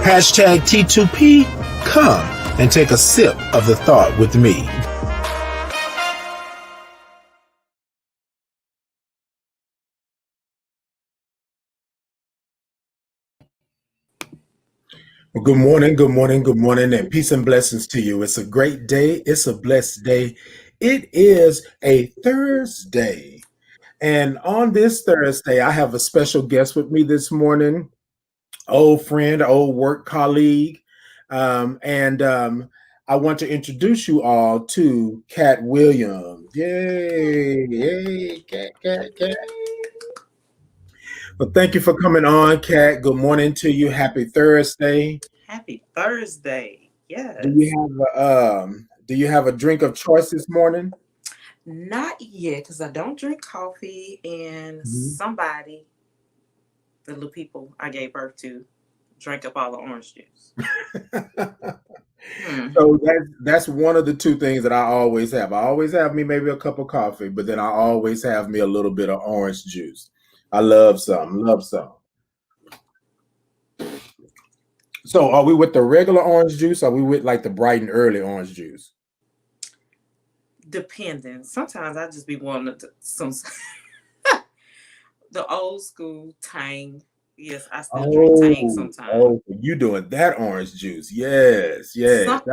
Hashtag T2P, come and take a sip of the thought with me. Well, good morning, good morning, good morning, and peace and blessings to you. It's a great day. It's a blessed day. It is a Thursday. And on this Thursday, I have a special guest with me this morning, old friend, old work colleague. And I want to introduce you all to Kat Williams. Yay, yay, Kat. Well, thank you for coming on, Kat. Good morning to you. Happy Thursday. Happy Thursday. Yes. Do you have a drink of choice this morning? Not yet, because I don't drink coffee, and somebody, the little people I gave birth to, drank up all the orange juice. So that's one of the two things that I always have. I always have me maybe a cup of coffee, but then I always have me a little bit of orange juice. I love some. So are we with the regular orange juice? Or are we with like the bright and early orange juice? Depending. Sometimes I just be wanting some the old school Tang. Yes, I still drink Tang sometimes. Oh, you doing that orange juice? Yes.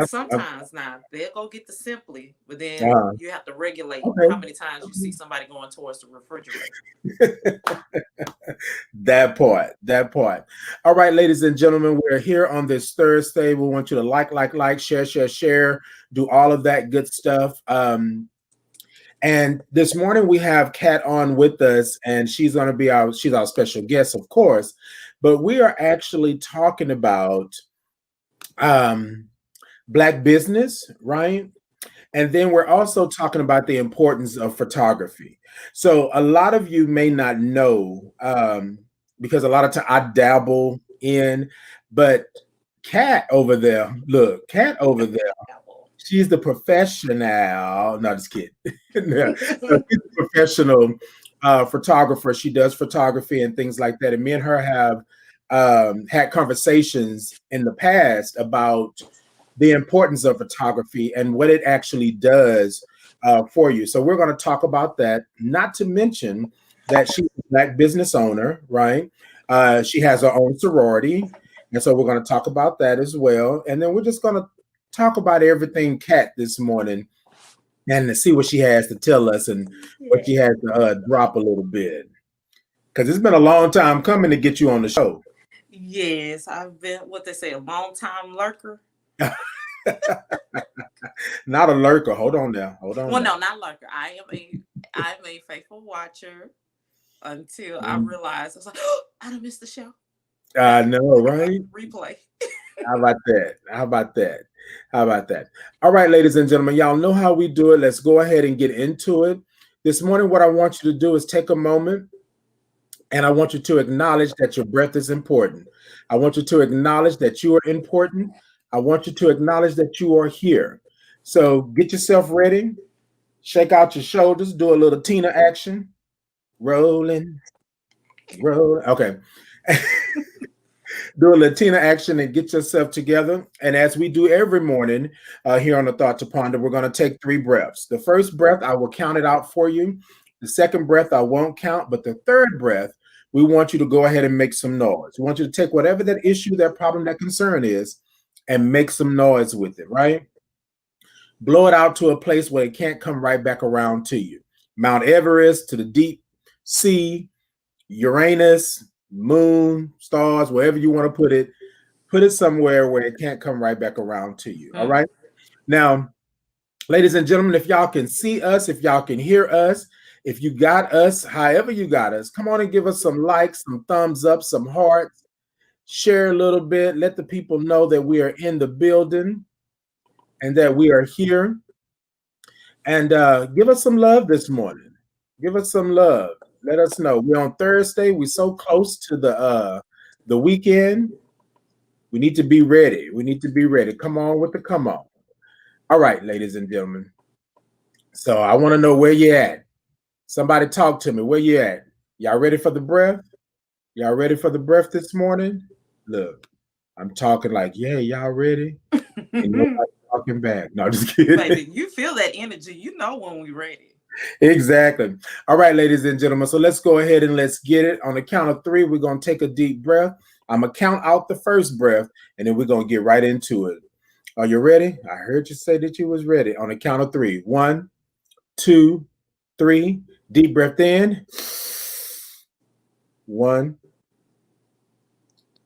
Sometimes now they'll go get the Simply, but then you have to regulate how many times you see somebody going towards the refrigerator. That part. All right, ladies and gentlemen, we're here on this Thursday. We want you to like, share, do all of that good stuff. And this morning we have Kat on with us, and she's going to be she's our special guest, of course. But we are actually talking about Black business, right? And then we're also talking about the importance of photography. So a lot of you may not know, because a lot of time I dabble in, but Kat over there, she's the professional. No, just kidding. No, she's the professional photographer. She does photography and things like that. And me and her have had conversations in the past about the importance of photography and what it actually does for you. So we're going to talk about that, not to mention that she's a Black business owner, right? She has her own sorority. And so we're going to talk about that as well. And then we're just going to talk about everything Kat this morning and to see what she has to tell us and what she has to drop a little bit. Because it's been a long time coming to get you on the show. Yes, I've been, what they say, a long time lurker. Not a lurker. Hold on now. Well, no, not lurker. I am a faithful watcher until I realized I was like, oh, I done missed the show. I know, right? Replay. How about that? All right, ladies and gentlemen, y'all know how we do it. Let's go ahead and get into it. This morning, what I want you to do is take a moment, and I want you to acknowledge that your breath is important. I want you to acknowledge that you are important. I want you to acknowledge that you are here. So get yourself ready. Shake out your shoulders. Do a little Tina action. Rolling. Okay. Do a Latina action and get yourself together. And as we do every morning here on the Thought to Ponder, we're going to take 3 breaths. The first breath, I will count it out for you. The second breath, I won't count. But the third breath, we want you to go ahead and make some noise. We want you to take whatever that issue, that problem, that concern is and make some noise with it, right? Blow it out to a place where it can't come right back around to you. Mount Everest, to the deep sea, Uranus, moon, stars, wherever you want to put it somewhere where it can't come right back around to you. All right. Now, ladies and gentlemen, if y'all can see us, if y'all can hear us, if you got us, however you got us, come on and give us some likes, some thumbs up, some hearts, share a little bit, let the people know that we are in the building and that we are here. And give us some love this morning. Give us some love. Let us know. We're on Thursday. We're so close to the weekend. We need to be ready. Come on with the come on. All right, ladies and gentlemen. So I want to know where you at. Somebody talk to me. Where you at? Y'all ready for the breath? Y'all ready for the breath this morning? Look, I'm talking like, yeah, y'all ready? And nobody talking back. No, just kidding. Baby, you feel that energy. You know when we ready. Exactly. All right, ladies and gentlemen. So let's go ahead and let's get it. On the count of three, we're going to take a deep breath. I'm going to count out the first breath, and then we're going to get right into it. Are you ready? I heard you say that you was ready. On the count of three. 1, 2, 3. Deep breath in. 1,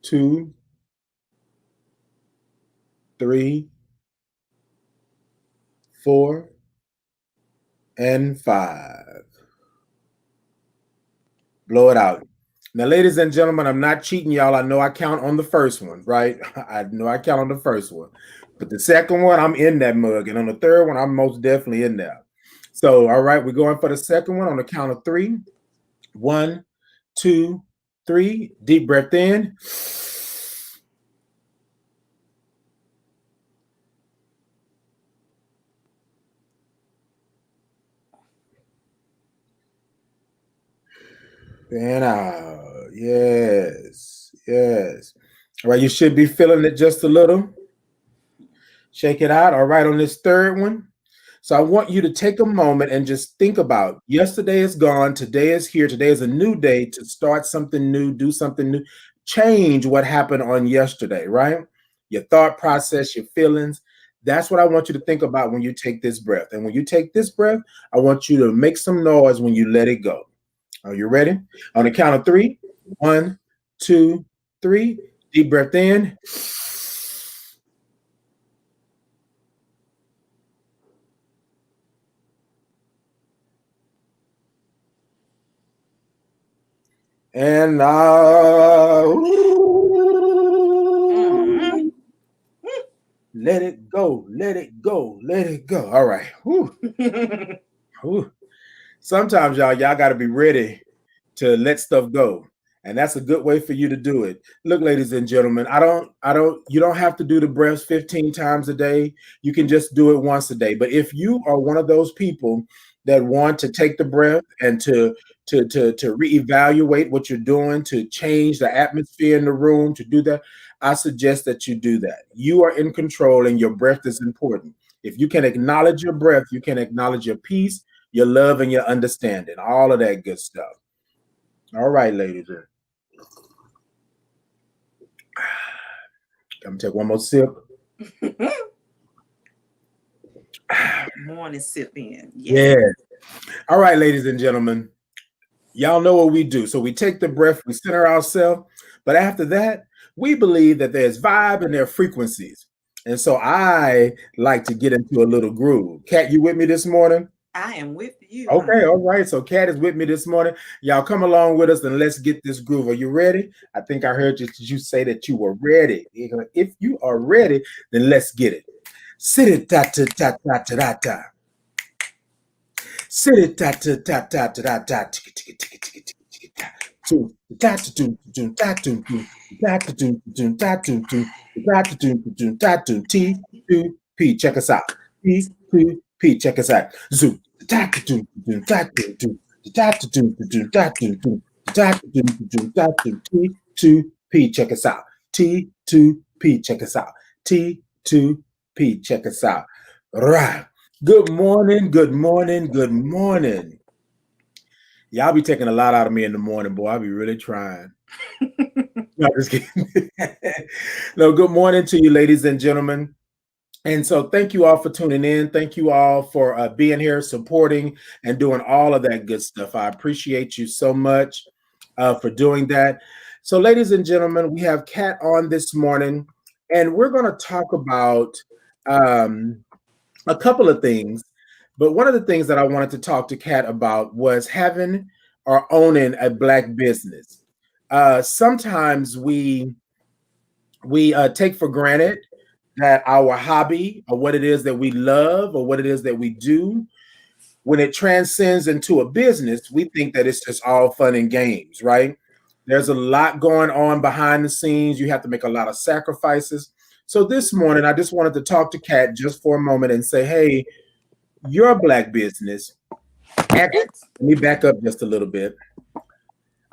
2, 3, 4, and 5. Blow it out. Now, ladies and gentlemen, I'm not cheating y'all. I know I count on the first one, right? I know I count on the first one. But the second one, I'm in that mug. And on the third one, I'm most definitely in there. So, all right, we're going for the second one on the count of 3. 1, 2, 3. Deep breath in. And out. Yes. Yes. All right, you should be feeling it just a little. Shake it out. All right, on this third one. So I want you to take a moment and just think about yesterday is gone. Today is here. Today is a new day to start something new, do something new, change what happened on yesterday, right? Your thought process, your feelings. That's what I want you to think about when you take this breath. And when you take this breath, I want you to make some noise when you let it go. Are you ready? On the count of 3. 1, 2, 3. Deep breath in. And Mhm. let it go, let it go, let it go. All right. Whew. Whew. Sometimes y'all got to be ready to let stuff go. And that's a good way for you to do it. Look, ladies and gentlemen, you don't have to do the breaths 15 times a day. You can just do it once a day. But if you are one of those people that want to take the breath and to reevaluate what you're doing, to change the atmosphere in the room, to do that, I suggest that you do that. You are in control and your breath is important. If you can acknowledge your breath, you can acknowledge your peace, your love, and your understanding, all of that good stuff. All right, ladies. I'm gonna take one more sip. Morning sip in. Yes. Yeah. All right, ladies and gentlemen. Y'all know what we do. So we take the breath, we center ourselves, but after that, we believe that there's vibe and there are frequencies. And so I like to get into a little groove. Kat, you with me this morning? I am with you, Okay, honey. all right. So Kat is with me this morning. Y'all come along with us and let's get this groove. Are you ready? I think I heard you say that you were ready. If you are ready, then let's get it. Sit it ta ta ta ta ta ta. Sit it ta ta ta ta ta ta. T2P. Check us out. T2P. Check us out. Zoo. T2P. Check us out. T2P. Check us out. T2P. Check us out. Right. Good morning. Good morning. Good morning. Y'all be taking a lot out of me in the morning, boy. I'll be really trying. No, just kidding. No, good morning to you, ladies and gentlemen. And so, thank you all for tuning in. Thank you all for being here, supporting, and doing all of that good stuff. I appreciate you so much for doing that. So, ladies and gentlemen, we have Kat on this morning, and we're going to talk about um, a couple of things. But one of the things that I wanted to talk to Kat about was having or owning a Black business. Sometimes we take for granted that our hobby or what it is that we love or what it is that we do, when it transcends into a business, we think that it's just all fun and games, right? There's a lot going on behind the scenes. You have to make a lot of sacrifices. So this morning, I just wanted to talk to Kat just for a moment and say, hey, you're a Black business. Actually, let me back up just a little bit.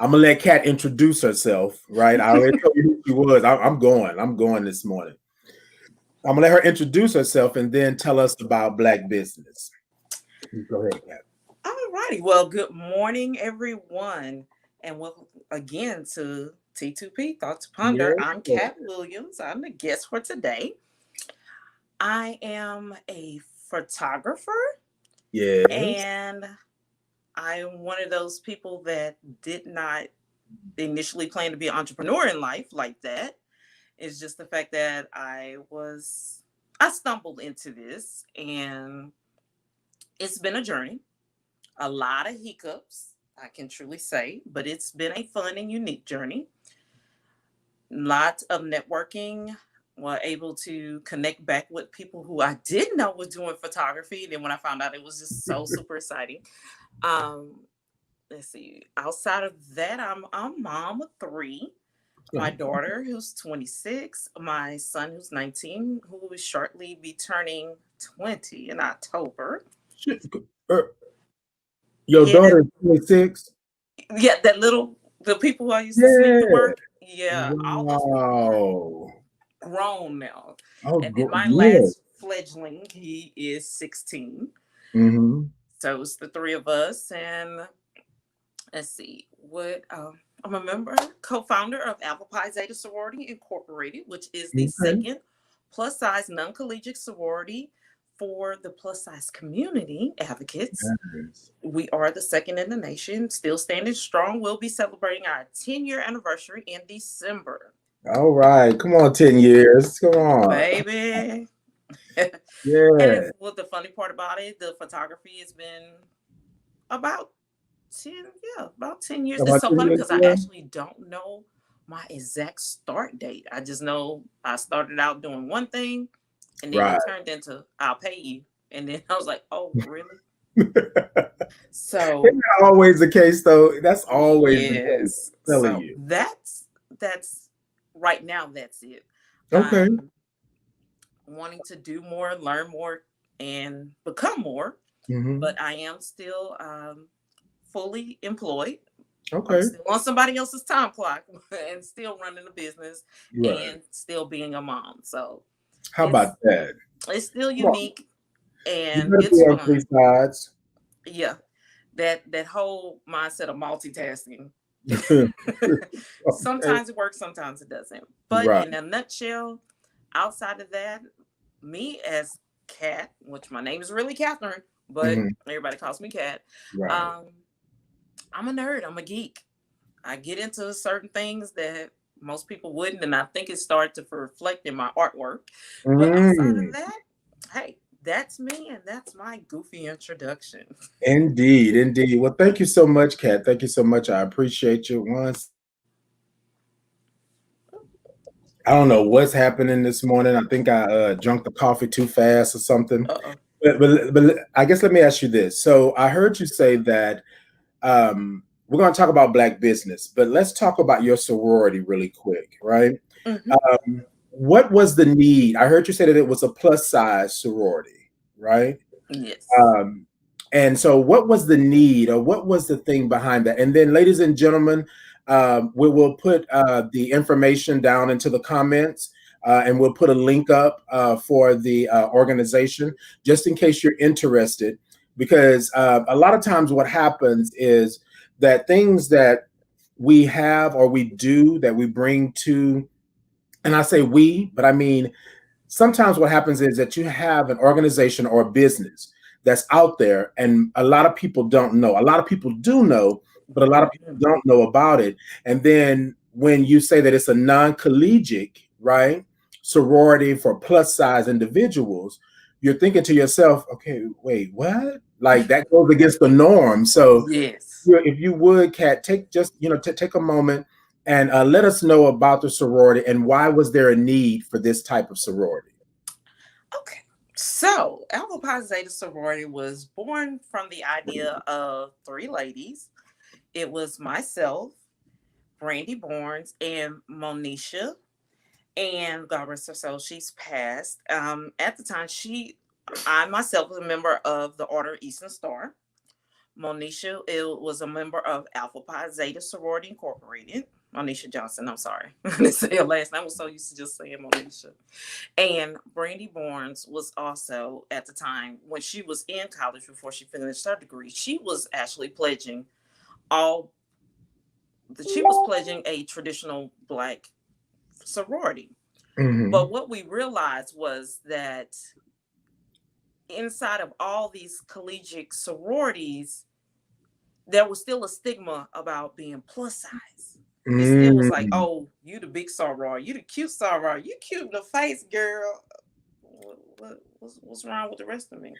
I'm gonna let Kat introduce herself. Right, I already told you who she was. I'm going. I'm going this morning. I'm gonna let her introduce herself and then tell us about Black business. Go ahead, Kat. All righty. Well, good morning, everyone, and welcome again to T2P Thought to Ponder. Yeah. I'm Kat Williams. I'm the guest for today. I am a photographer, Yes. and I'm one of those people that did not initially plan to be an entrepreneur in life like that. It's just the fact that I stumbled into this, and it's been a journey, a lot of hiccups, I can truly say, but it's been a fun and unique journey. Lots of networking. Were able to connect back with people who I didn't know was doing photography. Then when I found out, it was just so super exciting. Um, let's see. Outside of that, I'm mom of three. My daughter, who's 26, my son, who's 19, who will shortly be turning 20 in October. Shit. Your Yeah, daughter's 26? yeah, the people who I used to sneak to Yeah. work. Yeah, all those people are Wow. grown now. Oh, And then my yeah. last fledgling, he is 16. Mm-hmm. So it's the three of us. And let's see, what I'm a member, co-founder of Apple Pie Zeta Sorority Incorporated, which is the Okay. second plus size non-collegiate sorority for the plus size community advocates. Nice. We are the second in the nation, still standing strong. We'll be celebrating our 10-year anniversary in December. All right. Come on, 10 years. Come on. Baby. And Yeah. it's what the funny part about it, the photography has been about 10, yeah, about 10 years. It's About so 10 funny years because I ago? actually don't know my exact start date. I just know I started out doing one thing, and then Right. it turned into I'll pay you. And then I was like, oh, really? Isn't So that always the case, though? That's always the case. yes. I'm telling So you. that's right now, that's it. Okay. I'm wanting to do more, learn more, and become more, Mm-hmm. but I am still fully employed. I'm Okay. still on somebody else's time clock and still running a business Right. and still being a mom. So How it's about that? it's still Come on. unique You and better be it's on three fun. sides. Yeah. That whole mindset of multitasking. Okay. Sometimes it works, sometimes it doesn't. But Right. in a nutshell, outside of that, me as Kat, which my name is really Catherine, but Mm-hmm. everybody calls me Kat. Right. Um, I'm a nerd. I'm a geek. I get into certain things that most people wouldn't, and I think it started to reflect in my artwork. But outside of Mm. that, hey, that's me, and that's my goofy introduction. Indeed, indeed. Well, thank you so much, Kat. Thank you so much. I appreciate you. I don't know what's happening this morning. I think I drunk the coffee too fast or something. Uh-oh. But I guess let me ask you this. So I heard you say that we're going to talk about Black business, but let's talk about your sorority really quick, right? Mm-hmm. What was the need? I heard you say that it was a plus size sorority, right? Yes. Um, and so, what was the need, or what was the thing behind that? And then, ladies and gentlemen, we will put the information down into the comments, and we'll put a link up for the organization, just in case you're interested. Because a lot of times, what happens is that things that we have or we do that we bring to, and I say we, but I mean sometimes what happens is that you have an organization or a business that's out there and a lot of people don't know. A lot of people do know, but a lot of people Mm-hmm. don't know about it. And then when you say that it's a non-collegiate, right, sorority for plus size individuals, you're thinking to yourself, okay, wait, what? Like that goes against the norm. So Yes. if you would, Kat, take just take a moment and let us know about the sorority and why was there a need for this type of sorority? Okay. So, Alpha Pi Zeta Sorority was born from the idea of three ladies. It was myself, Brandy Barnes, and Monisha. And God rest her soul, she's passed. At the time, I myself was a member of the Order Eastern Star. Monisha was a member of Alpha Pi Zeta Sorority Incorporated. Monisha Johnson, I'm sorry. I didn't say her last name. I was so used to just saying Monisha. And Brandy Barnes was also, at the time, when she was in college before she finished her degree, she was actually all, she was pledging a traditional Black sorority. Mhm. But what we realized was that inside of all these collegiate sororities, there was still a stigma about being plus size. It still was like, Mm. oh, you the big soror, you the cute soror, you cute in the face, girl. What's wrong with the rest of me?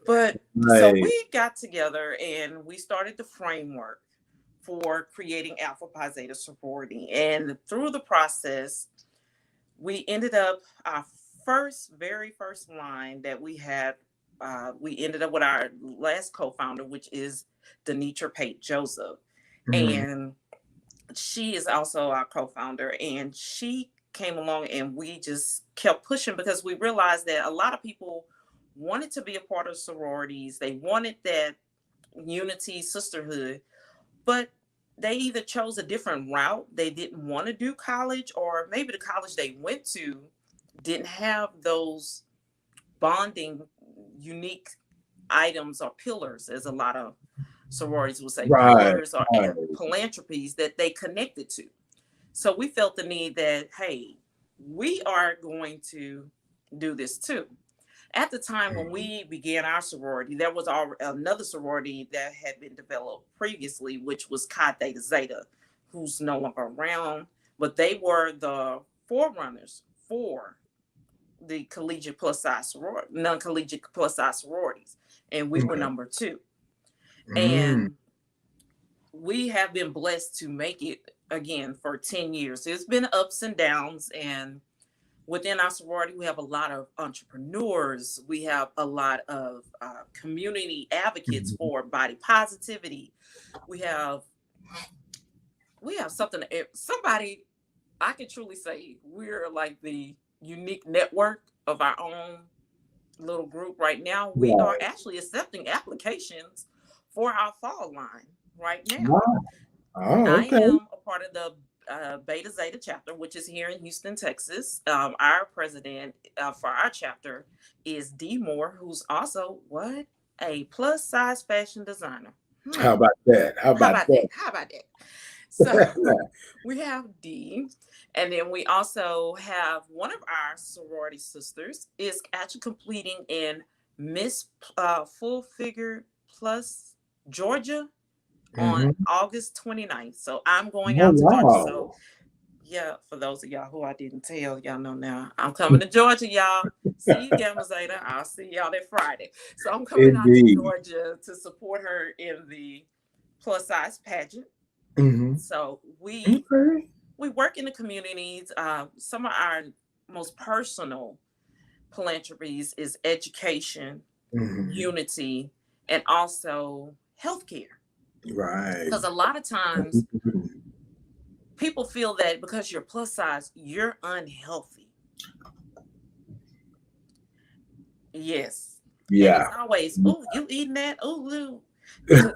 But so Right. we got together and we started the framework for creating Alpha Pi Zeta sorority. And through the process, we ended up our very first line that we had. We ended up with our last co-founder, which is Denitra Pate Joseph, Mhm. and she is also our co-founder. And she came along, and we just kept pushing because we realized that a lot of people wanted to be a part of sororities. They wanted that unity, sisterhood, but they either chose a different route. They didn't want to do college, or maybe the college they went to didn't have those bonding, unique items or pillars, as a lot of sororities would say, Right. pillars or Right. philanthropies that they connected to. So we felt the need that, hey, we are going to do this too. At the time when we began our sorority, there was another sorority that had been developed previously, which was Chi Theta Zeta, who's no longer around, but they were the forerunners for the collegiate plus size sorority, non-collegiate plus size sororities, and we were Okay. number two. Mm. And we have been blessed to make it again for 10 years. There's been ups and downs, and within our sorority, we have a lot of entrepreneurs. We have a lot of community advocates Mhm. for body positivity. We have something. Somebody, I can truly say we're like the unique network of our own little group right now. We are Right. actually accepting applications for our fall line right now. Wow. Oh, I okay. am a part of the Beta Zeta chapter, which is here in Houston, Texas. Our president for our chapter is D Moore, who's also what, a plus size fashion designer. How Hmm. about that? How How about about that? How about that? So that? we have D, and then we also have one of our sorority sisters is actually completing in Miss Full Figure Plus Georgia on Mhm. August 29th. So I'm going Oh, out to Georgia. So wow. yeah, for those of y'all who I didn't tell, y'all know now. I'm coming to Georgia, y'all. See you, Gamma Zeta. I'll see y'all that Friday. So I'm coming out to Indeed. Georgia to support her in the plus size pageant. Mhm. So Okay. we work in the communities. Some of our most personal philanthropies is education, Mhm. unity, and also healthcare. Right. Because a lot of times people feel that because you're plus size, you're unhealthy. Yes. And it's Yeah. always, oh, you eating that? Oh, Lou. Because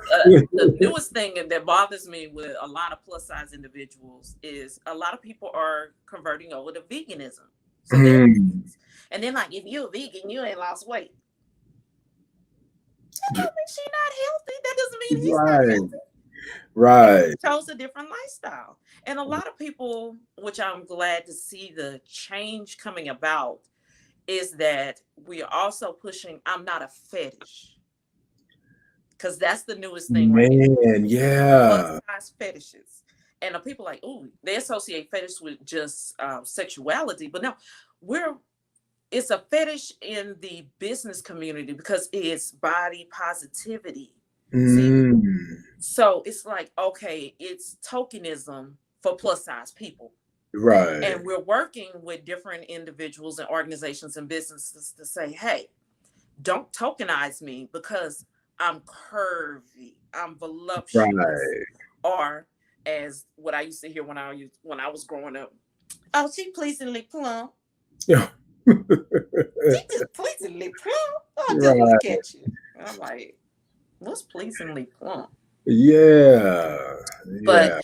the newest thing that bothers me with a lot of plus size individuals is a lot of people are converting over to veganism. So they're Mm. vegans. And then, like, if you're a vegan, you ain't lost weight. That don't mean she's not healthy. That doesn't mean he's not Right. healthy. He Right. chose a different lifestyle. And a lot of people, which I'm glad to see the change coming about, is that we are also pushing I'm not a fetish. Because that's the newest thing right now. Man, Plus yeah. size fetishes. And the people like, oh, they associate fetish with just sexuality. But no, we're it's a fetish in the business community because it's body positivity. See, Mm. so it's like, okay, it's tokenism for plus size people. Right. And we're working with different individuals and organizations and businesses to say, hey, don't tokenize me because I'm curvy, I'm voluptuous, Right. or as what I used to hear when I was growing up. Oh, she pleasingly plump. Yeah. She just pleasingly plump. Oh, just Right. look at you. And I'm like, was pleasingly plump. Yeah. But Yeah.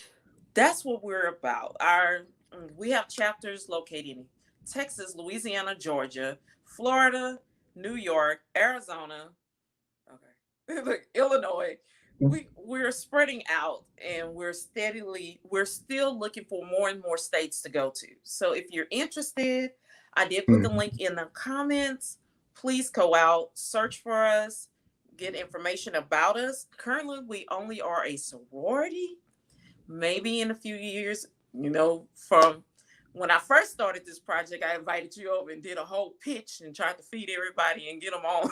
that's what we're about. Our We have chapters located in Texas, Louisiana, Georgia, Florida, New York, Arizona. Okay, look, Illinois. We're spreading out, and we're still looking for more and more states to go to. So if you're interested, I did put the Mhm. link in the comments. Please go out, search for us, get information about us. Currently, we only are a sorority. Maybe in a few years, from when I first started this project, I invited you over and did a whole pitch and tried to feed everybody and get them on.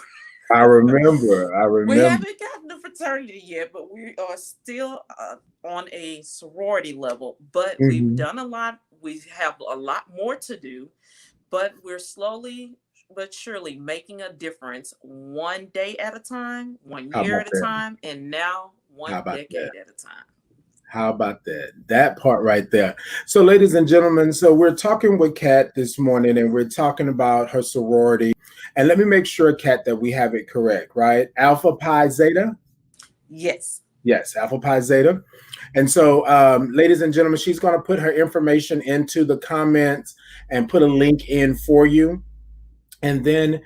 I remember. I We remember. haven't gotten the fraternity yet, but we are still on a sorority level. But we've Mhm. done a lot. We have a lot more to do, but we're slowly but surely making a difference, one day at a time, one How year about at a that? time, and now How one about that? decade at a time. How about that? That part right there. So, ladies and gentlemen, so we're talking with Kat this morning, and we're talking about her sorority. And let me make sure, Kat, that we have it correct, right? Alpha Pi Zeta? Yes. Yes, Alpha Pi Zeta. And so, ladies and gentlemen, she's going to put her information into the comments and put a link in for you. And then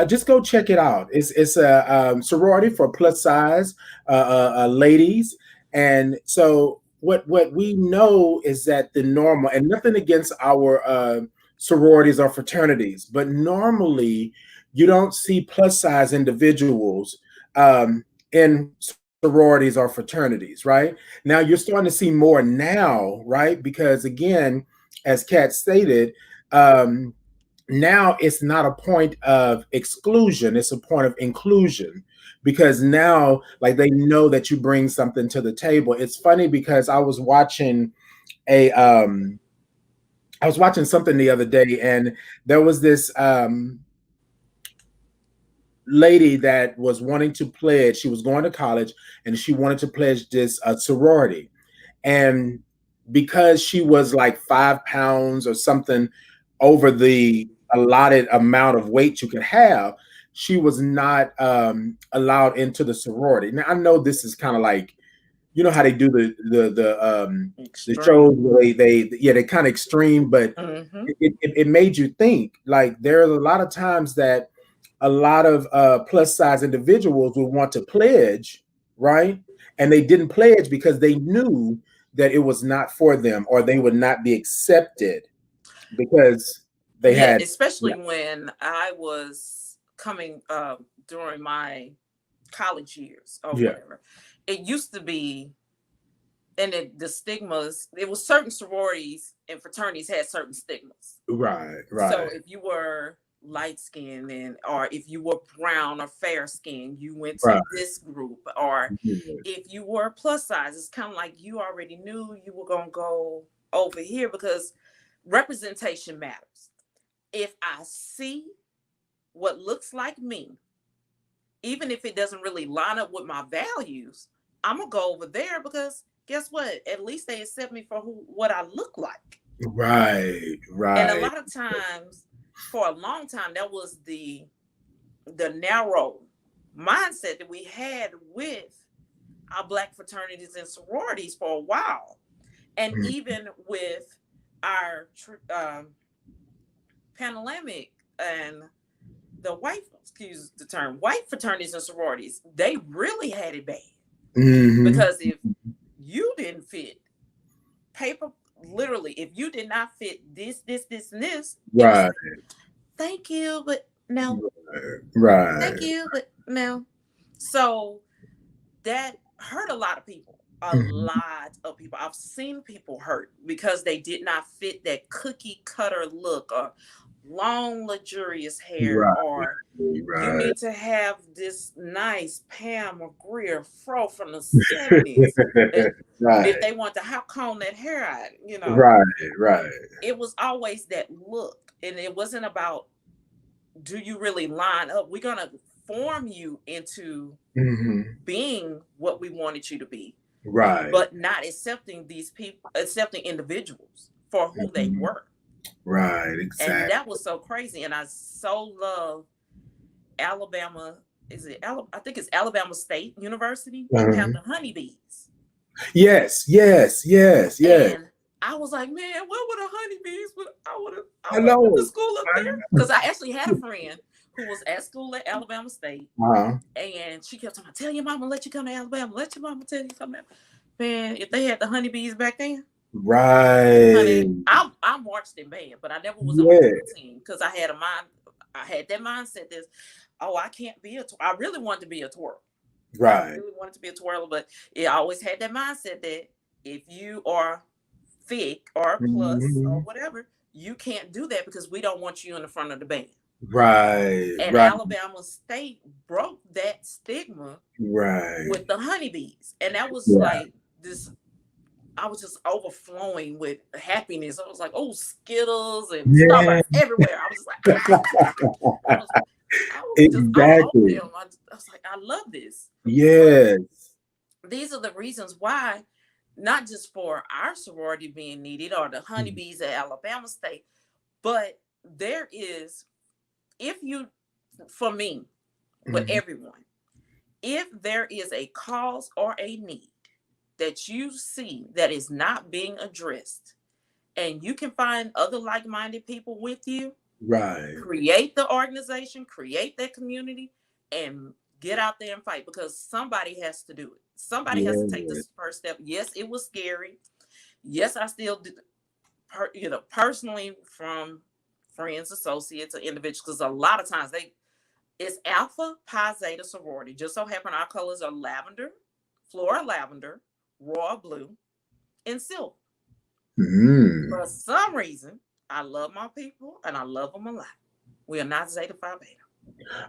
just go check it out. It's a sorority for plus size ladies, and so what we know is that the normal, and nothing against our sororities or fraternities, but normally you don't see plus size individuals in sororities or fraternities, right? Now you're starting to see more now, right? Because again, as Kat stated. Now it's not a point of exclusion, it's a point of inclusion, because now like they know that you bring something to the table. It's funny because a I was watching something the other day, and there was this lady that was wanting to pledge. She was going to college, and she wanted to pledge this sorority. And because she was like 5 pounds or something over the allotted amount of weight you could have, she was not allowed into the sorority. Now I know this is kind of like, you know how they do the shows Extreme. where they yeah, they kind of extreme, but Mm-hmm. it made you think. Like there's a lot of times that a lot of plus size individuals would want to pledge, right? And they didn't pledge because they knew that it was not for them, or they would not be accepted because they Yeah, had, yeah, especially when I was coming during my college years or yeah, whatever. It used to be, and the stigmas, it was certain sororities and fraternities had certain stigmas. right, So right, if you were light skinned, and or if you were brown or fair skinned, you went to right. this group. Or Yeah. if you were plus size, it's kind of like you already knew you were gonna go over here, because representation matters. If I see what looks like me, even if it doesn't really line up with my values, I'm gonna go over there, because guess what? At least they accept me for what I look like. Right, And a right, lot of times, for a long time, that was the narrow mindset that we had with our black fraternities and sororities for a while, and mm, even with our Panhellenic and the white, excuse the term, white fraternities and sororities, they really had it bad. mhm, Because if you didn't fit paper, literally, if you did not fit this, and this, it was right, like, thank you, but no, thank right, you, but no. So that hurt a lot of people. A mhm, lot of people. I've seen people hurt because they did not fit that cookie cutter look, or long, luxurious hair, right, or you right, need to have this nice Pam or Greer fro from the 70s. That if right, they want to how comb that hair out, right, right. it was always that look. And it wasn't about, do you really line up? We're gonna form you into Mhm. being what we wanted you to be, Right. but not accepting these people, accepting individuals for who they Mhm. were. Right, And exactly. that was so crazy. And I so love Alabama. I think it's Alabama State University, have Uh-huh. the honeybees. Yes, yes, yes, yes. And I was like, man, what would a honeybees? I I would have went to know. school up I there know. because I actually had a friend who was at school at Alabama State, Uh-huh. and she kept telling me, "Tell your mama, let you come to Alabama. Let your mama tell you come to." Man, if they had the honeybees back then, Right. honey, I marched in band, but I never was on a Yeah. drill team because I had that mindset that, oh, I can't be I really wanted to be a twirl. I Right. really wanted to be a twirler, but it always had that mindset that if you are thick or plus or Mhm. whatever, you can't do that because we don't want you in the front of the band. Right. And Right. Alabama State broke that stigma Right. with the honeybees. And that was Yeah. like this, I was just overflowing with happiness. I was like, oh, Skittles and Yeah. Starburst everywhere. I was just like, ah! I was I was just all over Exactly. them. I was like, I love this. But Yes. these are the reasons why, not just for our sorority being needed or the Mhm. honeybees at Alabama State, but there is, if you, for me, but Mhm. everyone, if there is a cause or a need that you see that is not being addressed, and you can find other like minded people with you, Right. create the organization, create that community, and get out there and fight because somebody has to do it. Somebody has to take Yeah. this first step. Yes, it was scary. Yes, I still did, personally from friends, associates, or individuals, because a lot of times it's Alpha Pi Zeta sorority. Just so happen our colors are lavender, floral lavender, royal blue, and silver. Mm. For some reason, I love my people and I love them a lot. We are not Zeta Phi Beta.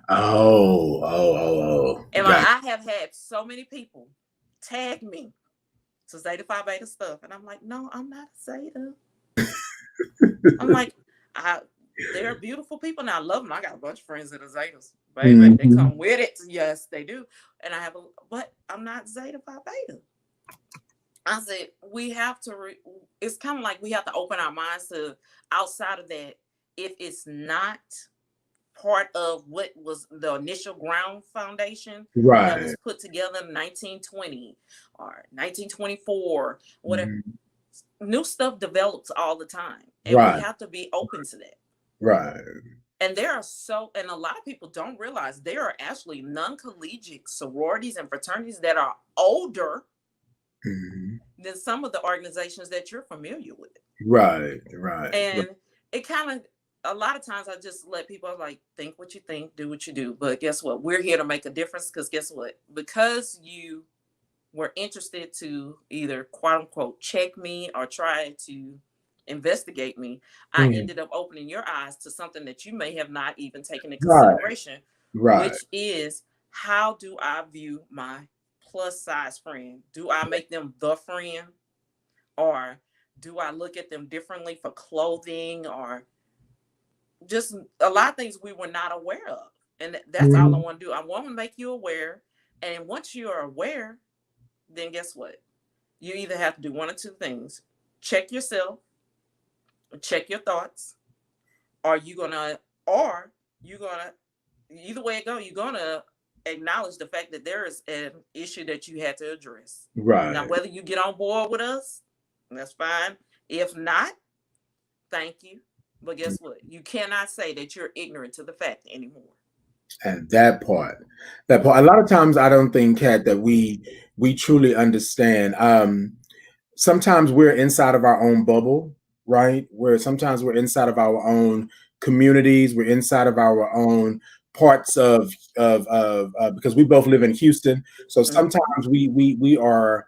Oh, oh, oh, oh. And Got I have had so many people tag me to Zeta Phi Beta stuff. And I'm like, no, I'm not a Zeta. I'm like, I they're beautiful people and I love them. I got a bunch of friends that are Zetas. Baby, they Mhm. come with it. Yes, they do. And but I'm not Zeta Phi Beta. I said, we have to, it's kind of like we have to open our minds to outside of that. If it's not part of what was the initial ground foundation that was Right. put together in 1920 or 1924, whatever, Mhm. new stuff develops all the time. And we Right. have to be open to that. Right. And and a lot of people don't realize there are actually non-collegiate sororities and fraternities that are older Mhm. than some of the organizations that you're familiar with. Right. Right. Right. And it kind of, a lot of times I just let people like think what you think, do what you do. But guess what? We're here to make a difference because guess what? Because you were interested to either quote unquote check me or try to investigate me, I Mhm. ended up opening your eyes to something that you may have not even taken into Right. consideration, Right. which is how do I view my plus size friend? Do I make them the friend? Or do I look at them differently for clothing or just a lot of things we were not aware of? And that's all I Mhm. want to do. I want to make you aware. And once you are aware, then guess what? You either have to do one or two things: check yourself, check your thoughts, or or you gonna, either way it go, you're gonna acknowledge the fact that there is an issue that you had to address. Now, Right. whether you get on board with us, that's fine. If not, thank you. But guess what? You cannot say that you're ignorant to the fact anymore. And that part. A lot of times, I don't think, Kat, that we truly understand. Sometimes we're inside of our own bubble, right? Where sometimes we're inside of our own communities, we're inside of our own parts of because we both live in Houston. So Mm-hmm. sometimes we are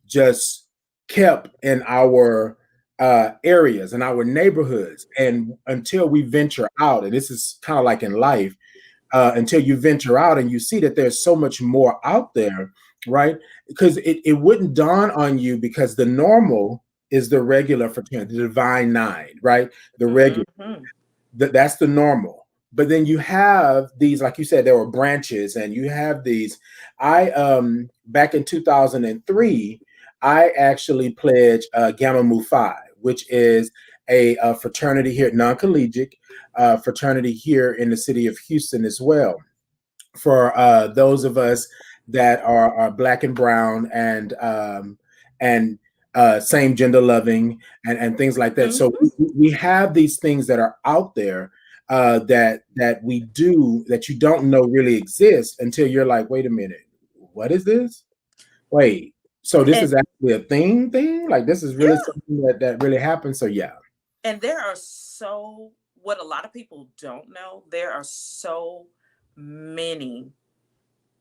just kept in our areas and our neighborhoods, and until we venture out, and this is kind of like in life, until you venture out and you see that there's so much more out there, right? Because it wouldn't dawn on you because the normal is the regular fraternity, the divine nine, right? The regular, Mm-hmm. that's the normal. But then you have these, like you said, there were branches, and you have these. I back in 2003, I actually pledged Gamma Mu Phi, which is a fraternity here, non-collegiate fraternity here in the city of Houston as well. for those of us that are black and brown and same gender loving and things like that. So Mhm. we have these things that are out there that we do that you don't know really exist until you're like, wait a minute, what is this? Wait, so this And is actually a thing? Like this is really yeah, something that really happens. So yeah. and there are so what a lot of people don't know, there are so many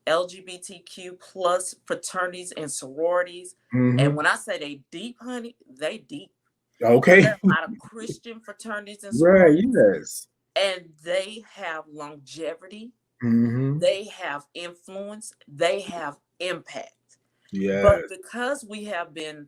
LGBTQ plus fraternities and sororities. And Hmm. when I say they deep, honey, they deep. There Okay. are a lot of Christian fraternities and Right. sororities, Yes. and they have longevity, Hmm. they have influence, they have impact. But Yes. because we have been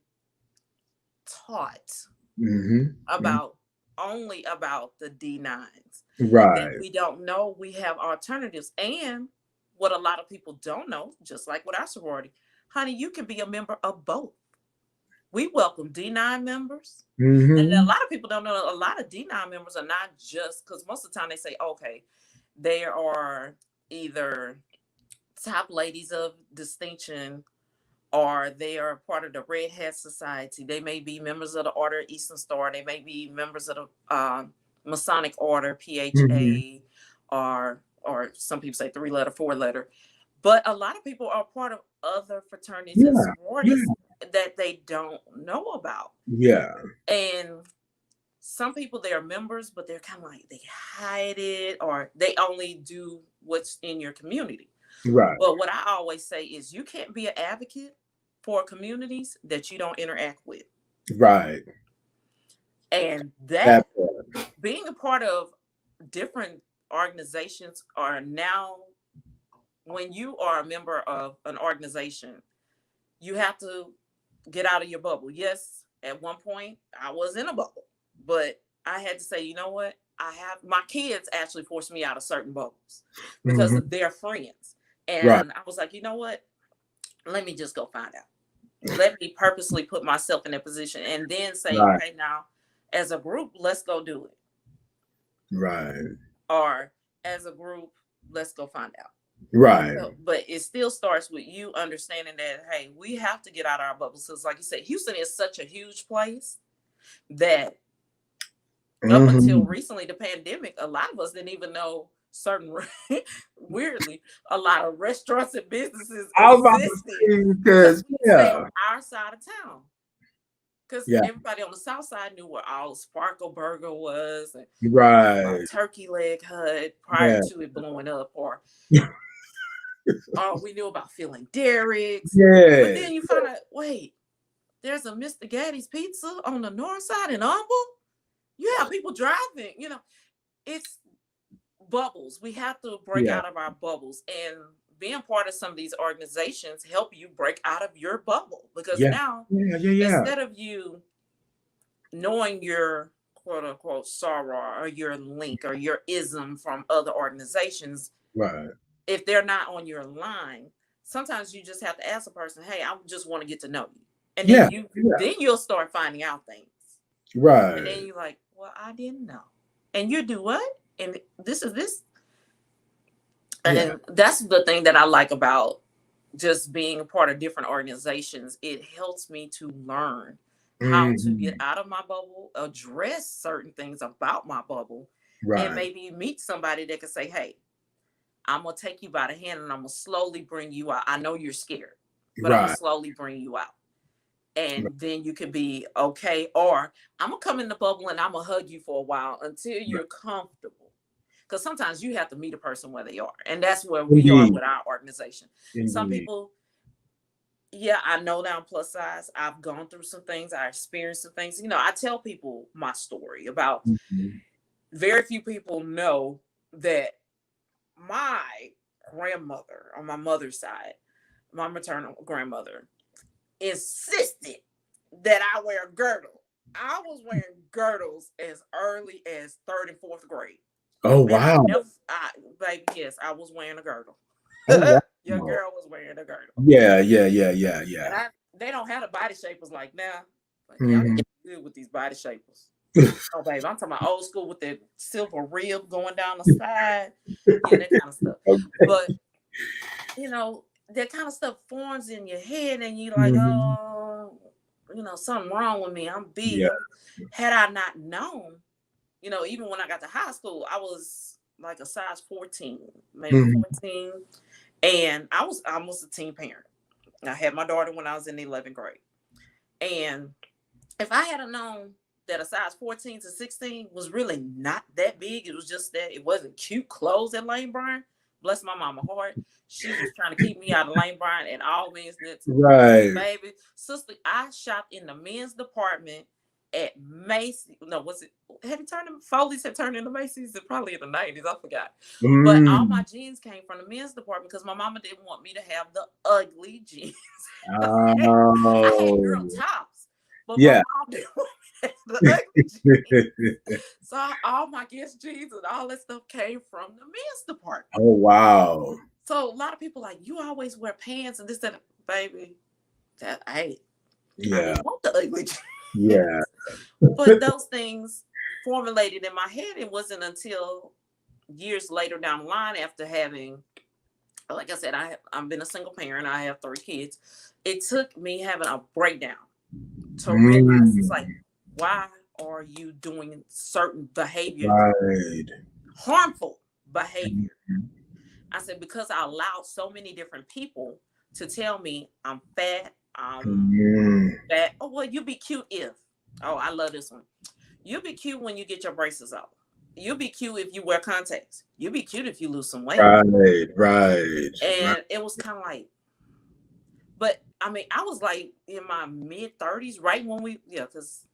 taught Hmm. about only about the D9s, that Right. we don't know we have alternatives. And what a lot of people don't know, just like with our sorority, honey, you can be a member of both. We welcome D9 members. And a Hmm. lot of people don't know a lot of D9 members are not just because most of the time they say, okay, they are either top ladies of distinction or they are part of the Red Hat Society. They may be members of the Order of Eastern Star. They may be members of the Masonic Order, Hmm. PHA, or some people say 3 letter, 4 letter. But a lot of people are part of other fraternities and Yeah. sororities Yeah. that they don't know about. Yeah. And some people they are members, but they're kind of like they hide it or they only do what's in your community. Right. But what I always say is you can't be an advocate for communities that you don't interact with. Right. And That that part. being a part of different organizations are now, when you are a member of an organization, you have to get out of your bubble. Yes, at one point I was in a bubble, but I had to say, you know what? I have my kids actually forced me out of certain bubbles because Hmm. of their friends. Right. And I was like, you know what? Let me just go find out. Let me purposely put myself in a position and then say, Right. okay, now as a group, let's go do it. Right. Or as a group, let's go find out. Right. So, but it still starts with you understanding that, hey, we have to get out of our bubbles. Because, like you said, Houston is such a huge place that up until Hmm. recently, the pandemic, a lot of us didn't even know certain, weirdly, a lot of restaurants and businesses I was about to existed say because because we stay yeah. on our side of town. Because Yeah. everybody on the south side knew where all Sparkle Burger was and Right. Turkey Leg Hut prior Yeah. to it blowing up, or we knew about Feeling Derek's. But Yes. then you find out, wait, there's a Mr. Gaddy's Pizza on the north side in Humble. You have people driving, it's bubbles. We have to break Yeah. out of our bubbles, and being part of some of these organizations help you break out of your bubble because Yeah. now Yeah. Yeah. Yeah. instead of you knowing your quote unquote soror or your link or your ism from other organizations, Right. if they're not on your line, sometimes you just have to ask a person, hey, I just want to get to know you. And then Yeah. you Yeah. then you'll start finding out things. And then Right. you're like, well, I didn't know. And you do what? And this is this. Yeah. And that's the thing that I like about just being a part of different organizations. It helps me to learn how to get Hmm. out of my bubble, address certain things about my bubble, and Right. maybe meet somebody that can say, hey, I'm going to take you by the hand and I'm going to slowly bring you out. I know you're scared, but I'm going to Right. slowly bring you out. And then you could be okay. Or I'm going to come in the bubble and I'm going to hug you for a while until Right. you're comfortable. Because sometimes you have to meet a person where they are. And that's where we are Indeed. with our organization. Some Indeed. people, yeah, I know that I'm plus size. I've gone through some things. I experienced some things. I tell people my story about Mhm. very few people know that my grandmother on my mother's side, my maternal grandmother, insisted that I wear a girdle. I was wearing girdles as early as third and fourth grade. Oh And I wow. never, baby, yes, I was wearing a girdle. Oh Your wow. girl was wearing a girdle. Yeah. Yeah. Yeah. Yeah. And Yeah. they don't have the body shapers like now. But y'all Hmm. get good with these body shapers. Oh, baby, I'm talking about old school with the silver rib going down the side. Yeah, that kind of stuff. Okay. But that kind of stuff forms in your head, and you like, Mhm. oh, something wrong with me. I'm big. Yeah. Had I not known, even when I got to high school, I was like a size 14, maybe Mhm. 14. And I was almost a teen parent. I had my daughter when I was in the 11th grade. And if I had known that a size 14 to 16 was really not that big, it was just that it wasn't cute clothes at Lane Bryant. Bless my mama heart. She was trying to keep me out of Lane Bryant at all means necessary. Right. Baby, sister, I shopped in the men's department at Macy's. No, was it? Have you turned? Foley's had turned into Macy's. Probably in the 90s. I forgot. But all my Mm. jeans came from the men's department because my mama didn't want me to have the ugly jeans. I had girl Oh. tops, but my Yeah. mom didn't want me to have the ugly jeans. So all my Guess jeans and all that stuff came from the men's department. Oh, wow. So a lot of people like, you always wear pants and this and that. Baby, that I Yeah. didn't want the ugly jeans. Yeah. But those things formulated in my head. It wasn't until years later down the line, after having, like I said, I've been a single parent. I have 3 kids. It took me having a breakdown to realize it's like, Mm. why are you doing certain behavior, Right. harmful behavior? Mhm. I said, because I allowed so many different people to tell me I'm fat, I'm Mhm. fat. Oh, well, you be cute if. Oh, I love this one. You'll be cute when you get your braces off. You'll be cute if you wear contacts. You'll be cute if you lose some weight. Right. Right. Right. And it was kind of like, but I mean, I was like in my mid 30s, right when because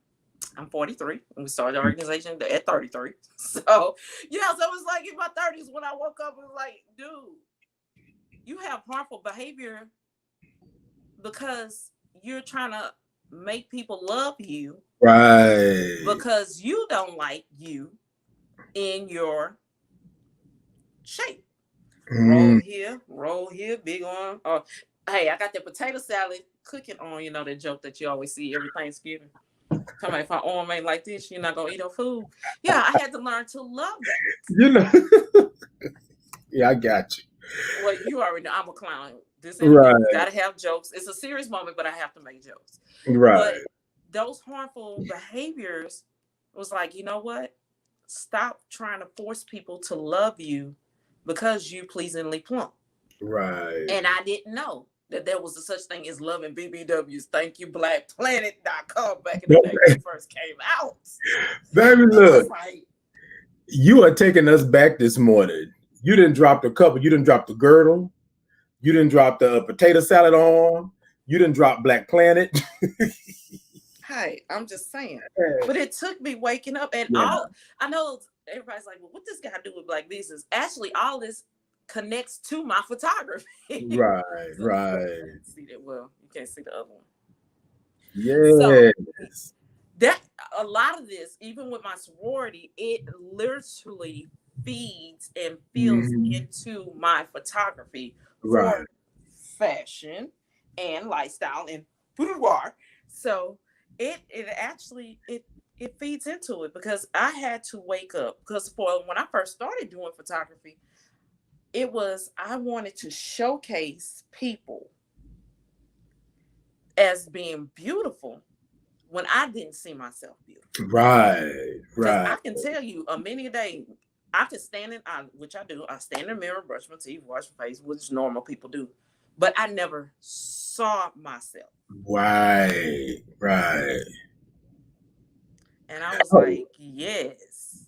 I'm 43 and we started the organization at 33. So, yeah, so it was like in my 30s when I woke up, it was like, dude, you have harmful behavior because you're trying to make people love you Right. because you don't like you in your shape. Mm. Roll here, big arm. Oh, hey, I got that potato salad cooking on, that joke that you always see every Thanksgiving. Come on, if my arm ain't like this, you're not gonna eat no food. Yeah, I had to learn to love that. You know. Yeah, I got you. Well, you already know I'm a clown. This interview, we Right. gotta have jokes. It's a serious moment, but I have to make jokes. But Right. those harmful behaviors was like, you know what? Stop trying to force people to love you because you pleasingly plump. Right. And I didn't know that there was a such thing as loving BBWs. Thank you, BlackPlanet.com, back in the day when it first came out. Baby, It was look, like, you are taking us back this morning. You didn't drop the couple. You didn't drop the girdle. You didn't drop the potato salad arm. You didn't drop Black Planet. hey, I'm just saying. But it took me waking up, and Yeah. all I know everybody's like, well, what this guy do with Black business? Actually, all this connects to my photography. Right. So Right. see that well, you can't see the other one. So Yes. that a lot of this, even with my sorority, it literally feeds and feels Mhm. into my photography Right. for fashion and lifestyle and boudoir. So it actually it feeds into it because I had to wake up because for when I first started doing photography, it was I wanted to showcase people as being beautiful when I didn't see myself beautiful. Right. Because Right. I can tell you a many a day, I can stand in, which I do. I stand in the mirror, brush my teeth, wash my face, which normal people do. But I never saw myself, Right. Right. and I was Oh, like, yes.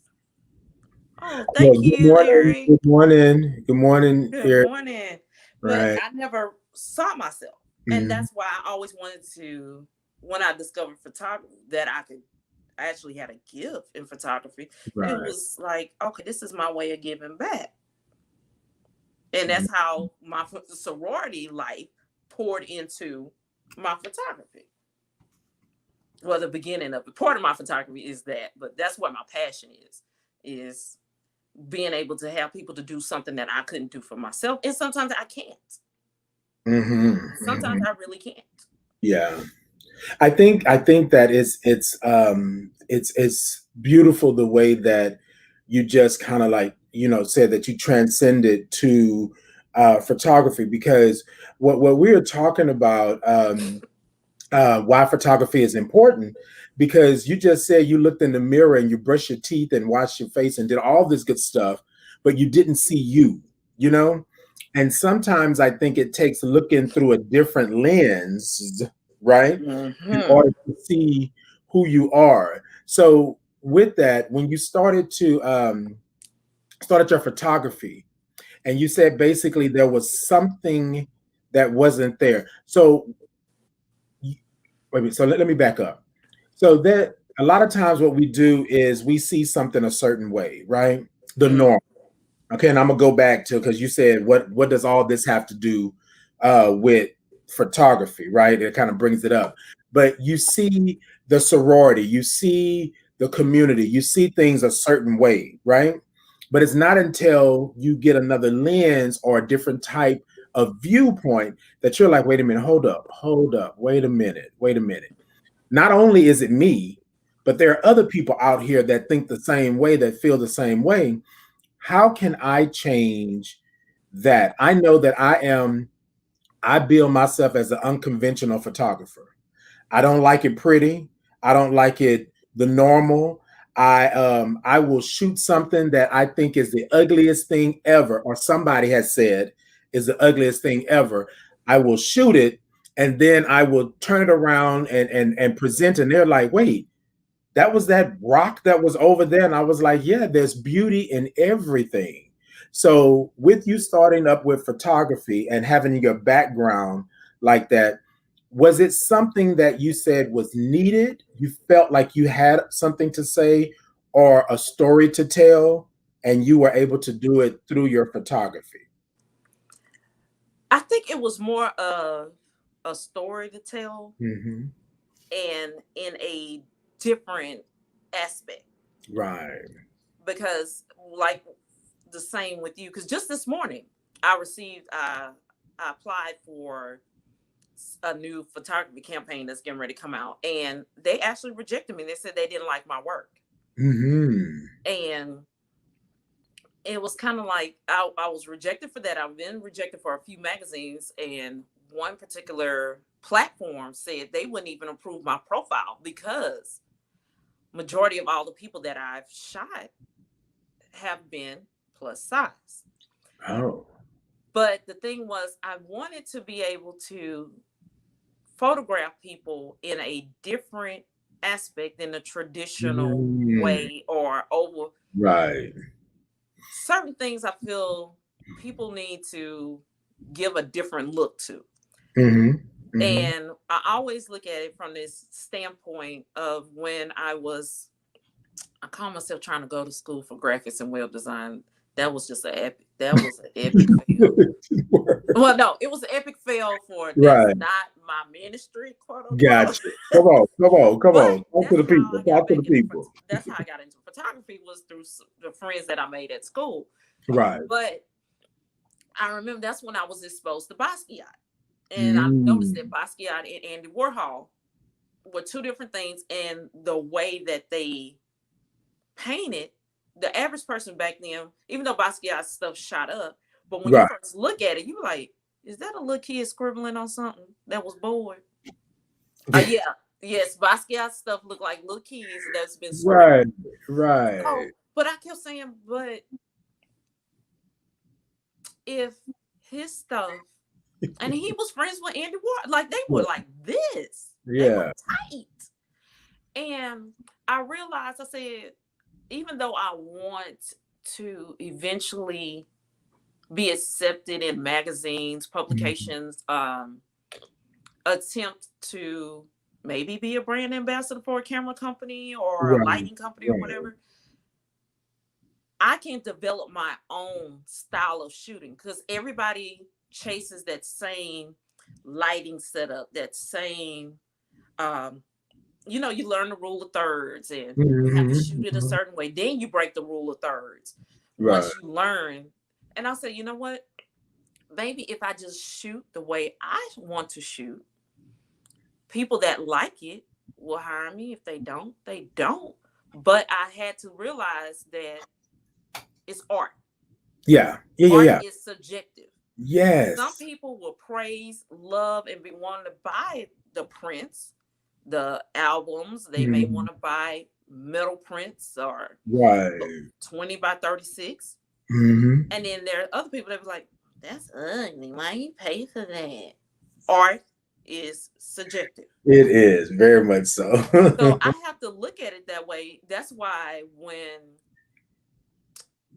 Oh, well, thank good you, morning. Eric. Good morning. Good morning, Good Eric. morning. But Right. I never saw myself, and Mhm. that's why I always wanted to. When I discovered photography, that I actually had a gift in photography. It Right. was like, okay, this is my way of giving back. And that's how my sorority life poured into my photography. Well, the beginning of it, part of my photography is that, but that's what my passion is being able to have people to do something that I couldn't do for myself. And sometimes I can't. Mhm. Sometimes Mhm. I really can't. Yeah. I think that it's beautiful the way that you just kind of like said that you transcended to photography, because what we are talking about, why photography is important, because you just said you looked in the mirror and you brushed your teeth and washed your face and did all this good stuff, but you didn't see you, you know? And sometimes I think it takes looking through a different lens, right? In Mm-hmm. order to see who you are. So with that, when you started your photography, and you said basically there was something that wasn't there. So wait a minute, so let me back up. So that a lot of times what we do is we see something a certain way, right? The Mm-hmm. norm. Okay, and I'm gonna go back to, because you said what does all this have to do with photography, right? It kind of brings it up. But you see the sorority, you see the community, you see things a certain way, right? But it's not until you get another lens or a different type of viewpoint that you're like, wait a minute, hold up, wait a minute, wait a minute. Not only is it me, but there are other people out here that think the same way, that feel the same way. How can I change that? I know that I build myself as an unconventional photographer. I don't like it pretty. I don't like it the normal. I will shoot something that I think is the ugliest thing ever, or somebody has said is the ugliest thing ever. I will shoot it, and then I will turn it around and present, and they're like, wait, that was that rock that was over there. And I was like, yeah, there's beauty in everything. So with you starting up with photography and having your background like that, was it something that you said was needed? You felt like you had something to say or a story to tell, and you were able to do it through your photography? I think it was more of a story to tell, Hmm. and in a different aspect, Right. because like the same with you, because just this morning I received I applied for a new photography campaign that's getting ready to come out, and they actually rejected me. They said they didn't like my work, Hmm. and it was kind of like I was rejected for that. I've been rejected for a few magazines, and one particular platform said they wouldn't even approve my profile because majority of all the people that I've shot have been plus size. Oh. But the thing was, I wanted to be able to photograph people in a different aspect than the traditional Mm. way, or over Right. certain things I feel people need to give a different look to. Hmm. Hmm. And I always look at it from this standpoint of when I call myself trying to go to school for graphics and web design. That was an epic fail. Well, no, it was an epic fail for that's Right. not my ministry, quote unquote. Gotcha. Come on, come on, come But on. Talk to that's the how people. I got Talk to the back into people. that's how I got into photography, was through the friends that I made at school. Right. But I remember that's when I was exposed to Basquiat, and I noticed that Mm. Basquiat and Andy Warhol were two different things, and the way that they painted, the average person back then, even though Basquiat's stuff shot up, but when you Right. first look at it, you were like, is that a little kid scribbling on something that was bored? Yeah. Yes, Basquiat's stuff looked like little kids that's been Right. scribbling. Right. So, but I kept saying, but if his stuff, and he was friends with Andy Warhol, like they were Yeah. like this, they were Yeah. tight. And I realized, I said, even though I want to eventually be accepted in magazines, Mhm. publications, attempt to maybe be a brand ambassador for a camera company or a Right. lighting company or Right. whatever, I can develop my own style of shooting, because everybody chases that same lighting setup, that same, um, you learn the rule of thirds and you have to Mhm. shoot it a Mhm. certain way. Then you break the rule of thirds Right. once you learn. And I say, you know what? Maybe if I just shoot the way I want to shoot, people that like it will hire me. If they don't, they don't. But I had to realize that it's art. Yeah. Yeah. Yeah. Art Yeah. is subjective. Some Yes. people will praise, love, and be wanting to buy the prints, the albums. They may want Mhm. to buy metal prints or Right. 20 by 36. Mhm. And then there are other people that be like, that's ugly. Why you pay for that? Art is subjective. It is very much so. So I have to look at it that way. That's why when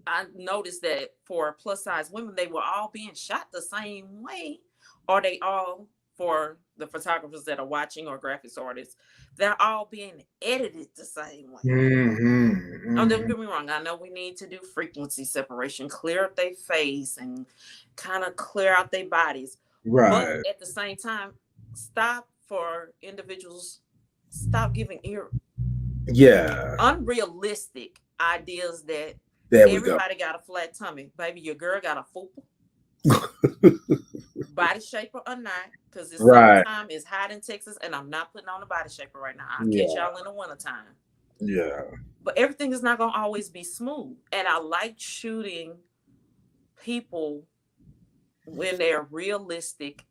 I noticed that for plus size women, they were all being shot the same way, or they all, for the photographers that are watching or graphics artists, they're all being edited the same way. Mhm. Oh, don't Mhm. get me wrong. I know we need to do frequency separation, clear up their face and kind of clear out their bodies. But Right. at the same time, stop for individuals, stop giving Yeah. unrealistic ideas that There we go. everybody got a flat tummy. Baby, your girl got a fupa, body shaper or not, because it's Right. summertime, it's hot in Texas, and I'm not putting on a body shaper right now. I'll catch Yeah. y'all in the wintertime. Yeah. But everything is not going to always be smooth. And I like shooting people when they're realistic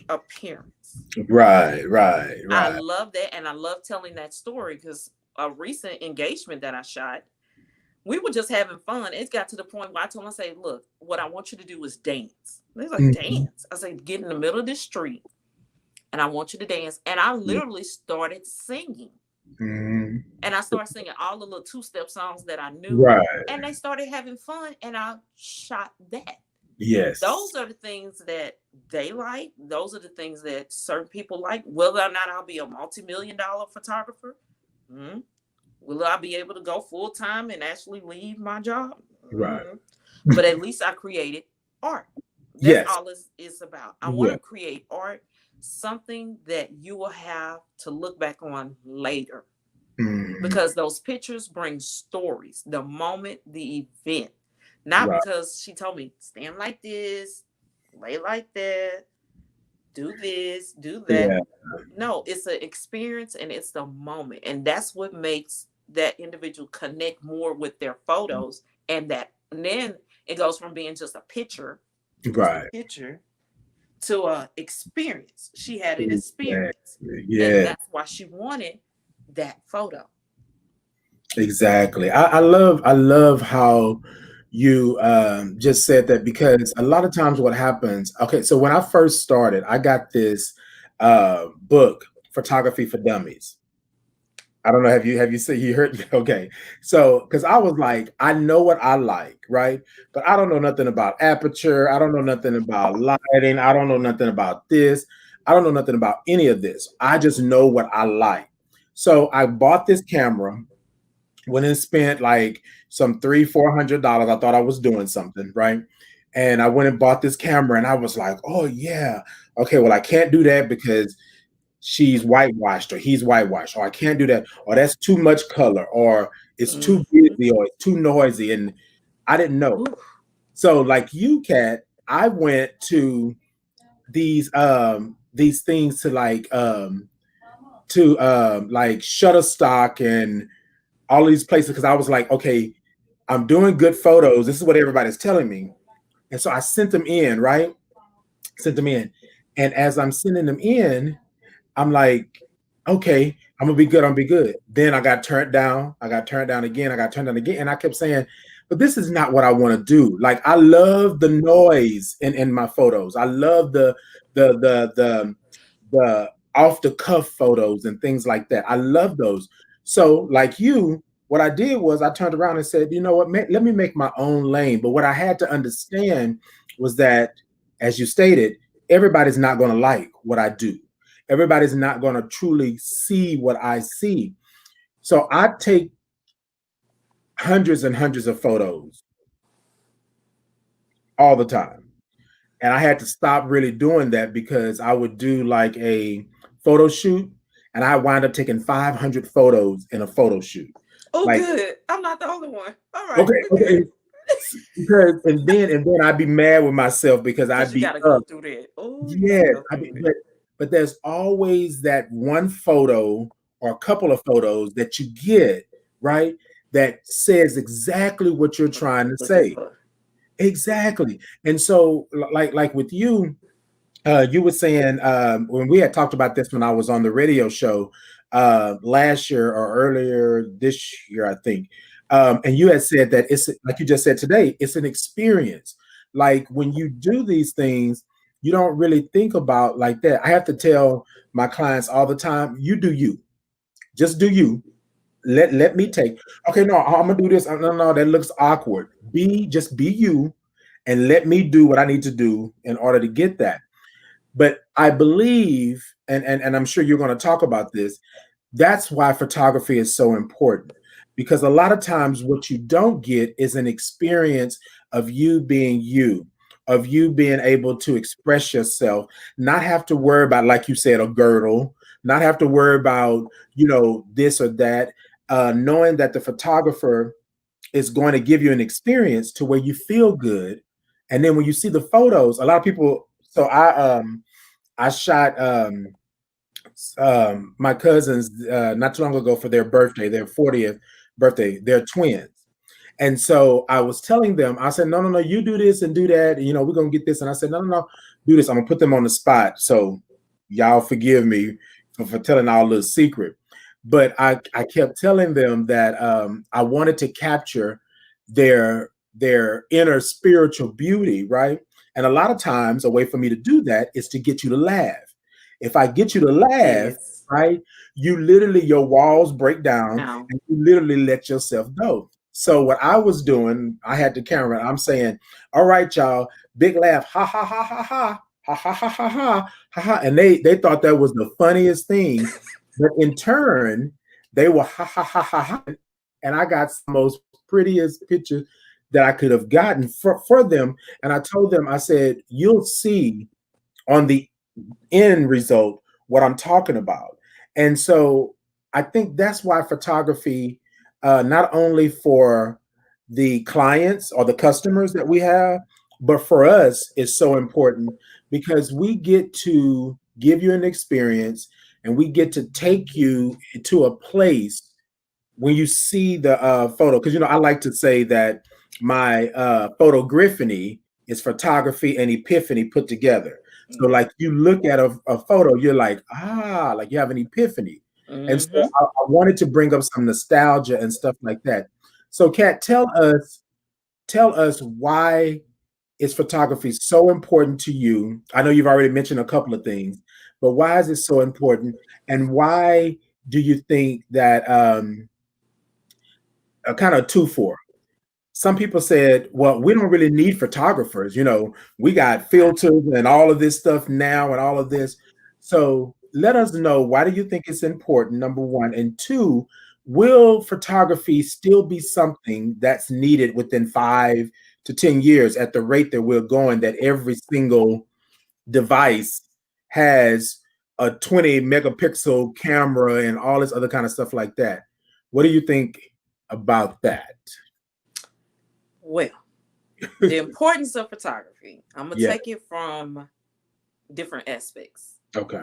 appearance. Right. Right. I Right. love that. And I love telling that story because a recent engagement that I shot, we were just having fun. It got to the point where I told him, I say, look, what I want you to do is dance. He's like, Mhm. dance. I said, get in the middle of the street and I want you to dance. And I literally started singing. Mhm. And I started singing all the little two-step songs that I knew. Right. And they started having fun. And I shot that. Yes. Those are the things that they like. Those are the things that certain people like. Whether or not I'll be a multi-million-dollar photographer, mm, will I be able to go full time and actually leave my job? Right. But at least I created art. That's Yes. all it's about. I want Yeah. to create art, something that you will have to look back on later. Mhm. Because those pictures bring stories, the moment, the event. Not Right. because she told me, stand like this, lay like that, do this, do that. Yeah. No, it's an experience and it's the moment. And that's what makes that individual connect more with their photos. And then it goes from being just a picture, just a Right. picture, to a experience. She had an experience. Exactly. And Yeah. that's why she wanted that photo. Exactly. I love how you just said that because a lot of times what happens. Okay, so when I first started, I got this book, Photography for Dummies. I don't know. Have you seen you heard? Okay, so because I was like, I know what I like, right? But I don't know nothing about aperture. I don't know nothing about lighting. I don't know nothing about this. I don't know nothing about any of this. I just know what I like. So I bought this camera, went and spent like some $300-400. I thought I was doing something, right? And I went and bought this camera, and I was like, oh yeah, okay. Well, I can't do that because she's whitewashed or he's whitewashed, or I can't do that, or that's too much color, or it's too Mhm. busy, or it's too noisy. And I didn't know. So, like you, Kat, I went to these things to like Shutterstock and all these places because I was like, okay, I'm doing good photos. This is what everybody's telling me. And so I sent them in, right? Sent them in. And as I'm sending them in, I'm like, okay, I'm gonna be good. I'm gonna be good. Then I got turned down. I got turned down again. I got turned down again. And I kept saying, but this is not what I want to do. Like I love the noise in my photos. I love the the off the cuff photos and things like that. I love those. So, like you, what I did was I turned around and said, you know what, let me make my own lane. But what I had to understand was that, as you stated, everybody's not going to like what I do. Everybody's not going to truly see what I see. So I take hundreds and hundreds of photos all the time. And I had to stop really doing that because I would do like a photo shoot and I wind up taking 500 photos in a photo shoot. Oh, Like, good. I'm not the only one. All right, okay, we're okay. good. Because and then I'd be mad with myself because Because I'd you be got to go up. through that. Oh, you got to Yes, go I through mean, it. but there's always that one photo or a couple of photos that you get, right? That says exactly what you're What trying you're to looking say. for. Exactly. And so, like with you, you were saying when we had talked about this when I was on the radio show last year or earlier this year, I think. And you had said that it's like you just said today, it's an experience. Like when you do these things, you don't really think about like that. I have to tell my clients all the time, you do you. Just do you. Let me take. Okay, no, I'm gonna do this. No, no, that looks awkward. Just be you and let me do what I need to do in order to get that. But I believe, and I'm sure you're going to talk about this, that's why photography is so important. Because a lot of times what you don't get is an experience of you, of you being able to express yourself, not have to worry about, like you said, a girdle, not have to worry about, this or that, knowing that the photographer is going to give you an experience to where you feel good. And then when you see the photos, a lot of people, so I shot my cousins not too long ago for their birthday, their 40th birthday. They're twins. And so I was telling them, I said, no, no, no, you do this and do that. We're going to get this. And I said, no, no, no, do this. I'm going to put them on the spot. So y'all forgive me for telling all the secret. But I kept telling them that I wanted to capture their inner spiritual beauty, right? And a lot of times a way for me to do that is to get you to laugh. If I get you to laugh, Yes. right, you literally, your walls break down Now, and you literally let yourself go. So what I was doing, I had the camera, I'm saying, all right, y'all, big laugh, ha ha ha ha ha, ha ha ha ha ha, ha ha. And they thought that was the funniest thing. But in turn, they were ha ha ha ha ha. And I got the most prettiest picture that I could have gotten for them. And I told them, I said, you'll see on the end result what I'm talking about. And so I think that's why photography, not only for the clients or the customers that we have, but for us is so important because we get to give you an experience and we get to take you to a place when you see the photo, because I like to say that my photogryphony is photography and epiphany put together. So, like you look at a photo, you're like, like you have an epiphany. And so, mm-hmm. I wanted to bring up some nostalgia and stuff like that. So, Kat, tell us why is photography so important to you? I know you've already mentioned a couple of things, but why is it so important? And why do you think that a kind of two for. Some people said, well, we don't really need photographers. We got filters and all of this stuff now and all of this. So let us know, why do you think it's important? Number one. And two, will photography still be something that's needed within 5 to 10 years at the rate that we're going, that every single device has a 20 megapixel camera and all this other kind of stuff like that? What do you think about that? Well, the importance of photography, I'm going to Yeah. take it from different aspects. Okay.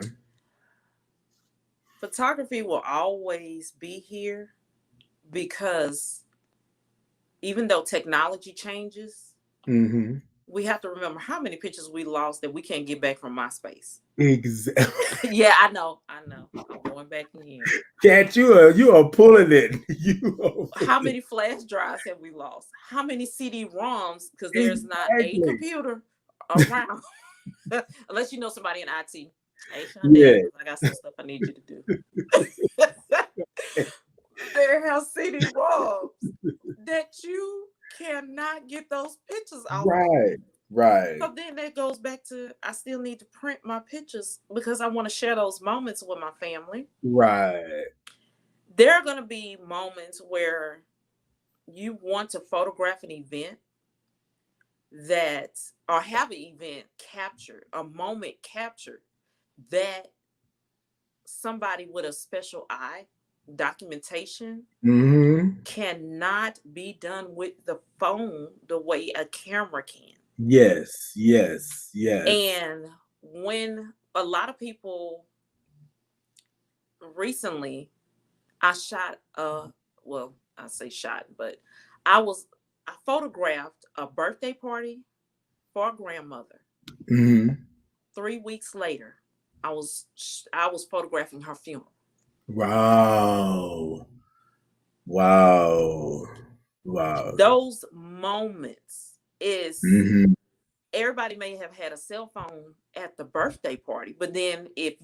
Photography will always be here because even though technology changes, Mm-hmm. we have to remember how many pictures we lost that we can't get back from MySpace. Exactly. Yeah, I know. I'm going back in. Cat, you are pulling it. You are How many flash drives have we lost? How many CD-ROMs? Because there's not a exactly. computer around, unless you know somebody in IT. Hey, Yeah. Shondell, I got some stuff I need you to do. They have CD-ROMs that you cannot get those pictures off of. Right. Right. So then that goes back to, I still need to print my pictures because I want to share those moments with my family. Right. There are going to be moments where you want to photograph an event that, or have an event captured, a moment captured that somebody with a special eye, documentation, Mm-hmm. cannot be done with the phone the way a camera can. Yes. Yes. Yes. And when a lot of people recently, I shot, well, I say shot, but I was I photographed a birthday party for a grandmother. Mm-hmm. 3 weeks later, I was photographing her funeral. Wow. Wow. Wow. Those moments is Mm-hmm. everybody may have had a cell phone at the birthday party, but then if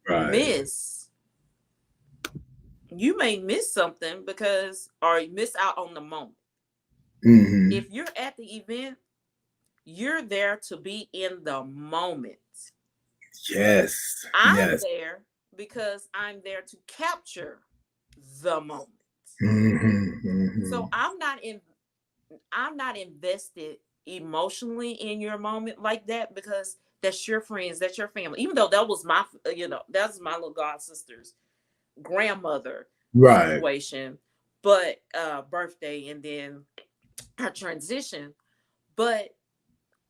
Right. miss, you may miss something because or you miss out on the moment. Mm-hmm. If you're at the event, you're there to be in the moment. Yes. I'm Yes. there because I'm there to capture the moment. Mm-hmm. Mm-hmm. So I'm not invested emotionally in your moment like that because that's your friends, that's your family. Even though that was that's my little god sister's grandmother Right. situation, but birthday and then her transition. But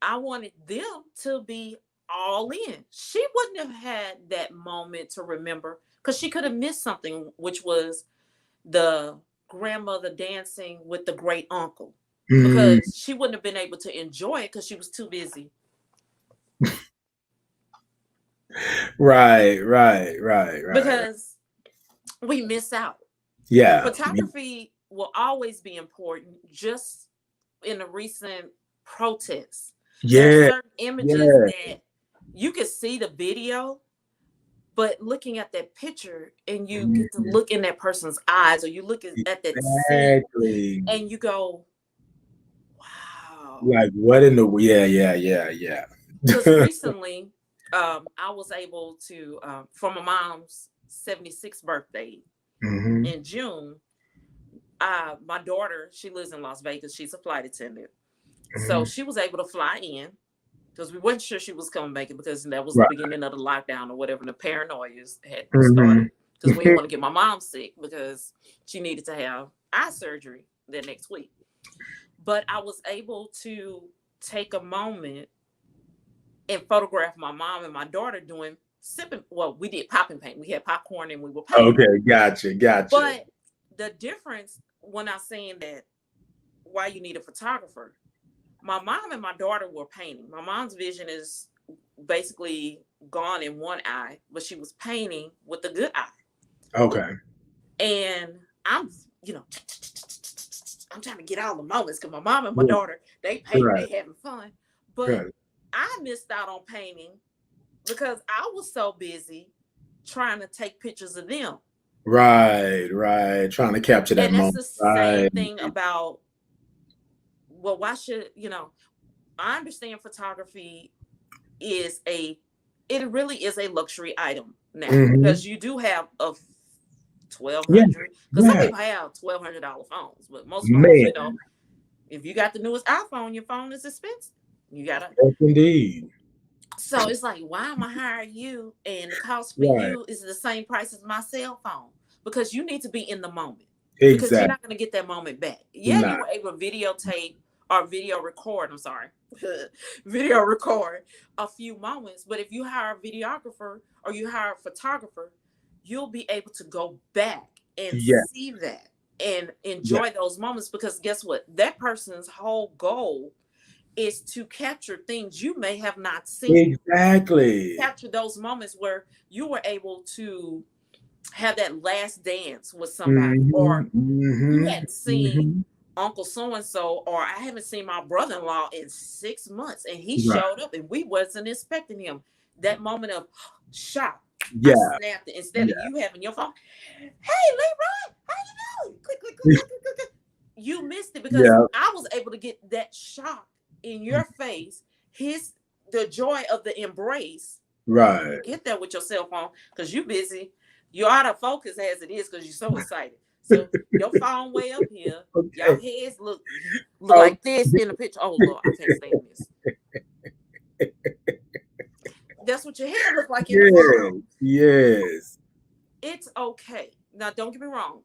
I wanted them to be all in. She wouldn't have had that moment to remember because she could have missed something, which was the grandmother dancing with the great uncle Mm-hmm. because she wouldn't have been able to enjoy it because she was too busy. Right. Right. Right. Right. Because we miss out. Yeah. Photography will always be important. Just in a recent protest, there are Yeah. certain images Yeah. that you can see the video, but looking at that picture and you get to Mhm. look in that person's eyes or you look at that scene Exactly. and you go, wow. Like what in the yeah, yeah, yeah, yeah. Because recently I was able to for my mom's 76th birthday Hmm. in June. My daughter, she lives in Las Vegas, she's a flight attendant, so Hmm. she was able to fly in because we weren't sure she was coming back it because that was the Right. beginning of the lockdown or whatever, and the paranoia had Hmm. started because we didn't want to get my mom sick because she needed to have eye surgery the next week. But I was able to take a moment and photograph my mom and my daughter doing sipping. Well, we did popping paint. We had popcorn and we were painting. Okay, gotcha, gotcha. But the difference when I saying that why you need a photographer, my mom and my daughter were painting. My mom's vision is basically gone in one eye, but she was painting with the good eye. Okay. And I'm, you know, I'm trying to get all the moments because my mom and my Right, daughter, they painting, right, they having fun. But right, I missed out on painting because I was so busy trying to take pictures of them. right, right. Trying to capture that And that's moment. the same Right. thing about, well, why should, I understand photography is it really is a luxury item now Hmm. because you do have a Yeah, 1200 because some yeah. people have $1,200 phones, but most phones, Man, if you got the newest iPhone, your phone is expensive. You gotta. yes, indeed. So it's like, why am I hiring you? And the cost for Right. you is the same price as my cell phone because you need to be in the moment because you're Exactly. not going to get that moment back. Yeah, you Not. were able to videotape or video record. I'm sorry, video record a few moments. But if you hire a videographer or you hire a photographer, you'll be able to go back and Yeah, see that and yeah. enjoy those moments because guess what? That person's whole goal is to capture things you may have not seen, Exactly. capture those moments where you were able to have that last dance with somebody, Hmm. or you Hmm. hadn't seen Hmm. Uncle so and so, or I haven't seen my brother-in-law in 6 months, and he Right. showed up, and we wasn't expecting him. That moment of shock, I Yeah, snapped it instead of yeah. you having your phone. Hey, Leroy, how you doing? Click, click, click, click, click, click. You missed it because Yeah. I was able to get that shock in your face, the joy of the embrace. You Right. can't get that with your cell phone because you're busy. You're out of focus as it is because you're so excited. So your phone way up here, y'all Okay. heads look Oh, like this in the picture. Oh Lord, I can't stand this. That's what your head look like in the yes, phone. yes. It's okay. Now don't get me wrong.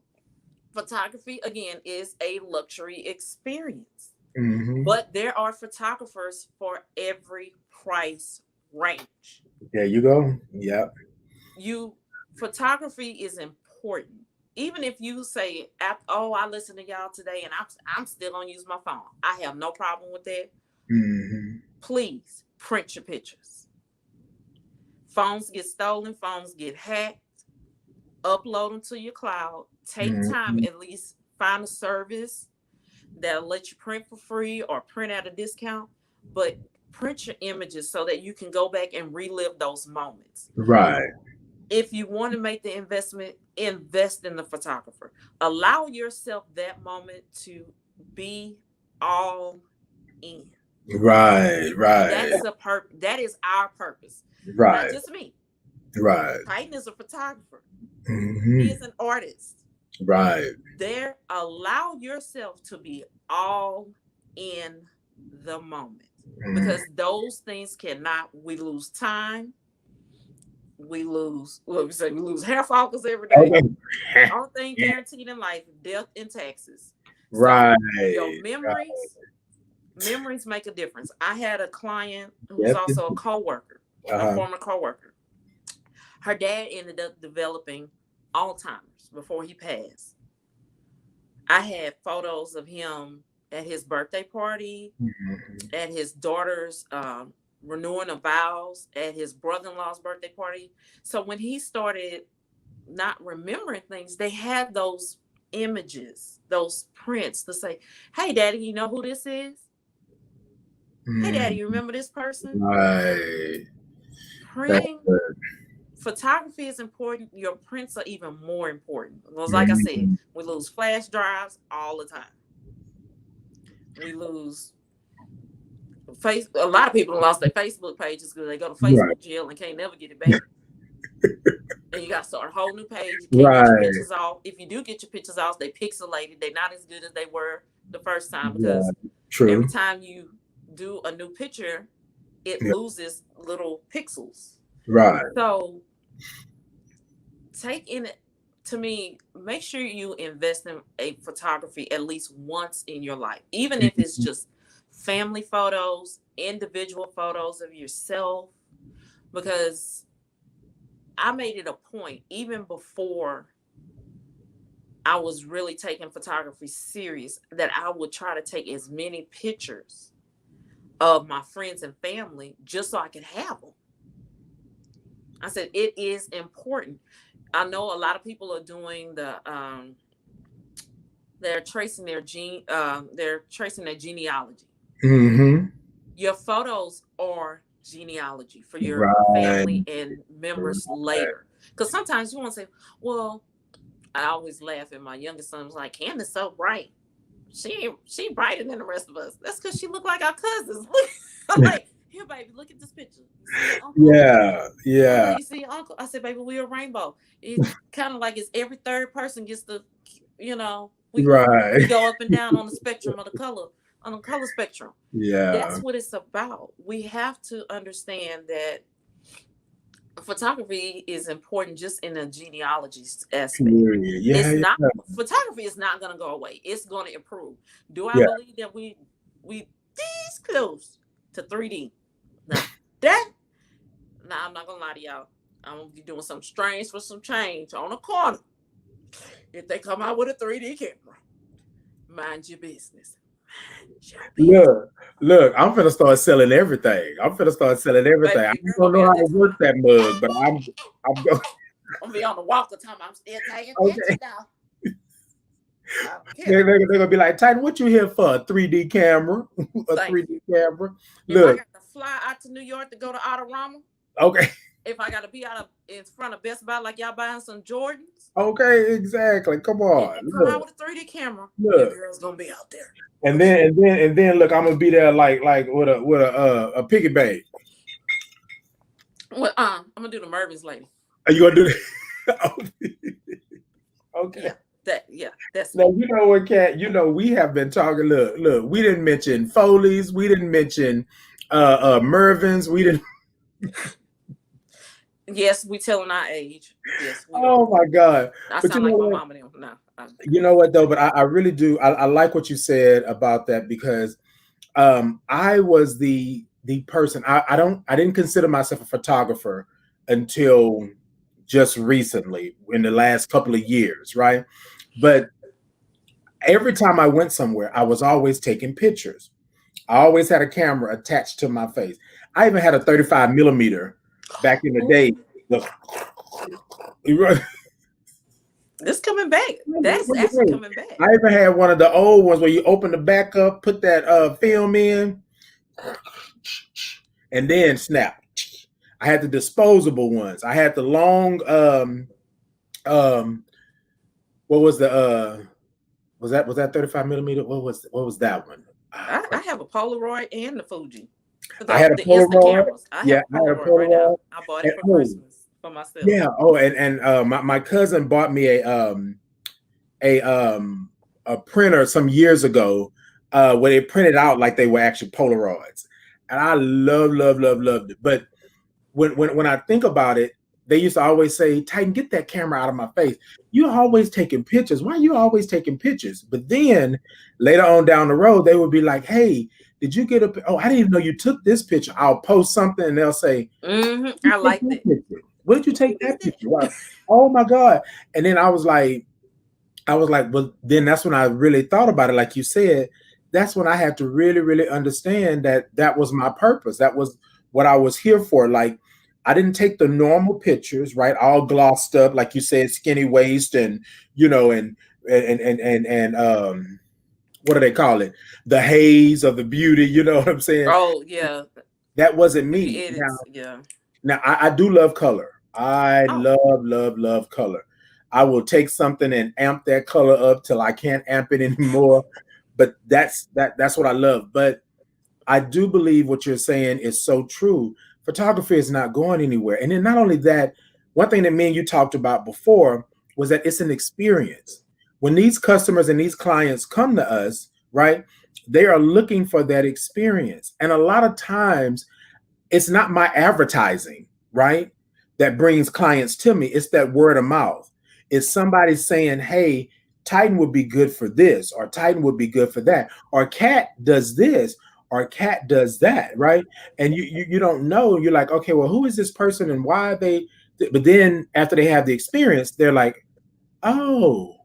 Photography again is a luxury experience. Hmm. But there are photographers for every price range. There you go. Yep. You Photography is important. even if you say, "Oh, I listen to y'all today, and I'm still gonna use my phone," I have no problem with that. Mhm. Please print your pictures. Phones get stolen, phones get hacked. Upload them to your cloud. Take time, Mhm. at least find a service that'll let you print for free or print at a discount. But print your images so that you can go back and relive those moments. Right. If you want to make the investment, invest in the photographer. Allow yourself that moment to be all in. Right. Right. That is our purpose. Not Right. just me. Right. Titan is a photographer. He Mhm. is an artist. Right. There, allow yourself to be all in the moment. Mhm. Because those things cannot, we lose time, we lose, what we say, we lose hair follicles every day. Okay. Only thing guaranteed in life, death and taxes. So Right. your Right. memories make a difference. I had a client who was Yes. also a coworker, a Uh-huh. former coworker. Her dad ended up developing Alzheimer's before he passed. I had photos of him at his birthday party, Mhm. at his daughter's renewing of vows, at his brother-in-law's birthday party. So when he started not remembering things, they had those images, those prints to say, "Hey, Daddy, you know who this is? Hey, Daddy, Mhm. you remember this person?" Right. That's Printing good. photography is important. Your prints are even more important. Because, like I said, Mhm. we lose flash drives all the time. We lose face. A lot of people lost their Facebook pages because they go to Right. Facebook jail and can't never get it back. And you got to start a whole new page. You can't get your Right. pictures off. If you do get your pictures off, they pixelated. They're not as good as they were the first time because Right. True. every time you do a new picture, it Yeah. loses little pixels. Right. So take in it, to me, make sure you invest in a photography at least once in your life, even if it's Mhm. just family photos, individual photos of yourself, because I made it a point even before I was really taking photography serious that I would try to take as many pictures of my friends and family just so I could have them. I said it is important. I know a lot of people are doing they're tracing their they're tracing their genealogy. Mhm. Your photos are genealogy for your Right. family and members later. Because sometimes you want to say, well, I always laugh at my youngest son was like, Candace so bright. She brighter than the rest of us. That's because she looked like our cousins. I'm like, here, baby, look at this picture. You see your uncle? Yeah. Uh-huh, Yeah. you see your uncle? I said, baby, we're a rainbow. It's kind of like it's every third person gets to, we Right. go up and down on the spectrum of the color, on the color spectrum. Yeah. That's what it's about. We have to understand that photography is important just in a genealogy aspect. Period. Yeah. It's not Yeah. photography is not going to go away. It's going to improve. Do I Yeah. believe that we this close to 3D? Now that now I'm not gonna lie to y'all. I'm gonna be doing some strange for some change on a corner. If they come out with a 3D camera, mind your business. Mind your business. Look, look, I'm finna start selling everything. I'm finna start selling everything. Baby, I your girl don't gonna be know out how there to talking work about, that mug, but I'm going. I'm gonna be on the walker talking about I'm still taking pictures Okay. now. I don't care. They're gonna be like, Titan, what you here for? A 3D camera? A Thank you. 3D camera? If I Look, got to fly out to New York to go to Autorama, okay, if I got to be in front of Best Buy like y'all buying some Jordans, okay, exactly. Come if they on, come out look, with a 3D camera, your look. girl's gonna be out there. And then look, I'm gonna be there like with a piggy bank. Well, I'm gonna do the Mervin's lady. Are you gonna do that? Okay. Yeah, that's Now me. you know what, Kat. You know we have been talking. Look. We didn't mention Foley's. We didn't mention Mervin's. We didn't. Yes, we telling our age. Yes, we are. Oh my God! I But you sound know like my what? mama now. No, You know what though? But I really do. I like what you said about that because I was the person. I didn't consider myself a photographer until just recently in the last couple of years, right? But every time I went somewhere, I was always taking pictures. I always had a camera attached to my face. I even had a 35 millimeter back in the day. Ooh, this coming back. That's actually coming back. I even had one of the old ones where you open the back up, put that film in, and then snap. I had the disposable ones. I had the long um what was the was that 35 millimeter? What was that one? I have a Polaroid and the Fuji. I had a The instant Polaroid. cameras. I have Yeah, a I had a Polaroid right now. Polaroid. I bought And it for oh, Christmas for myself. yeah. Oh, and my cousin bought me a printer some years ago where they printed out like they were actually Polaroids. And I loved it. But when I think about it, they used to always say, Titan, get that camera out of my face. You're always taking pictures. Why are you always taking pictures? But then later on down the road, they would be like, hey, did you get a? Oh, I didn't even know you took this picture. I'll post something and they'll say, I like that. where did you take that picture? Wow. Oh my God. And then I was like, well, then that's when I really thought about it. Like you said, that's when I had to really understand that that was my purpose. That was what I was here for. Like, I didn't take the normal pictures, right? All glossed up, like you said, skinny waist and, and what do they call it? The haze of the beauty, you know what I'm saying? Oh yeah, That wasn't with the me. Now, edits. Yeah. now I do love color. I Oh, love color. I will take something and amp that color up till I can't amp it anymore. But that's what I love. But I do believe what you're saying is so true. Photography is not going anywhere. And then not only that, one thing that me and you talked about before was that it's an experience. When these customers and these clients come to us, right, they are looking for that experience. And a lot of times it's not my advertising, right, that brings clients to me. It's that word of mouth. It's somebody saying, hey, Titan would be good for this, or Titan would be good for that, or Cat does this, or Cat does that, right? And you don't know. You're like, okay, well, who is this person and why are they? But then after they have the experience, they're like, oh,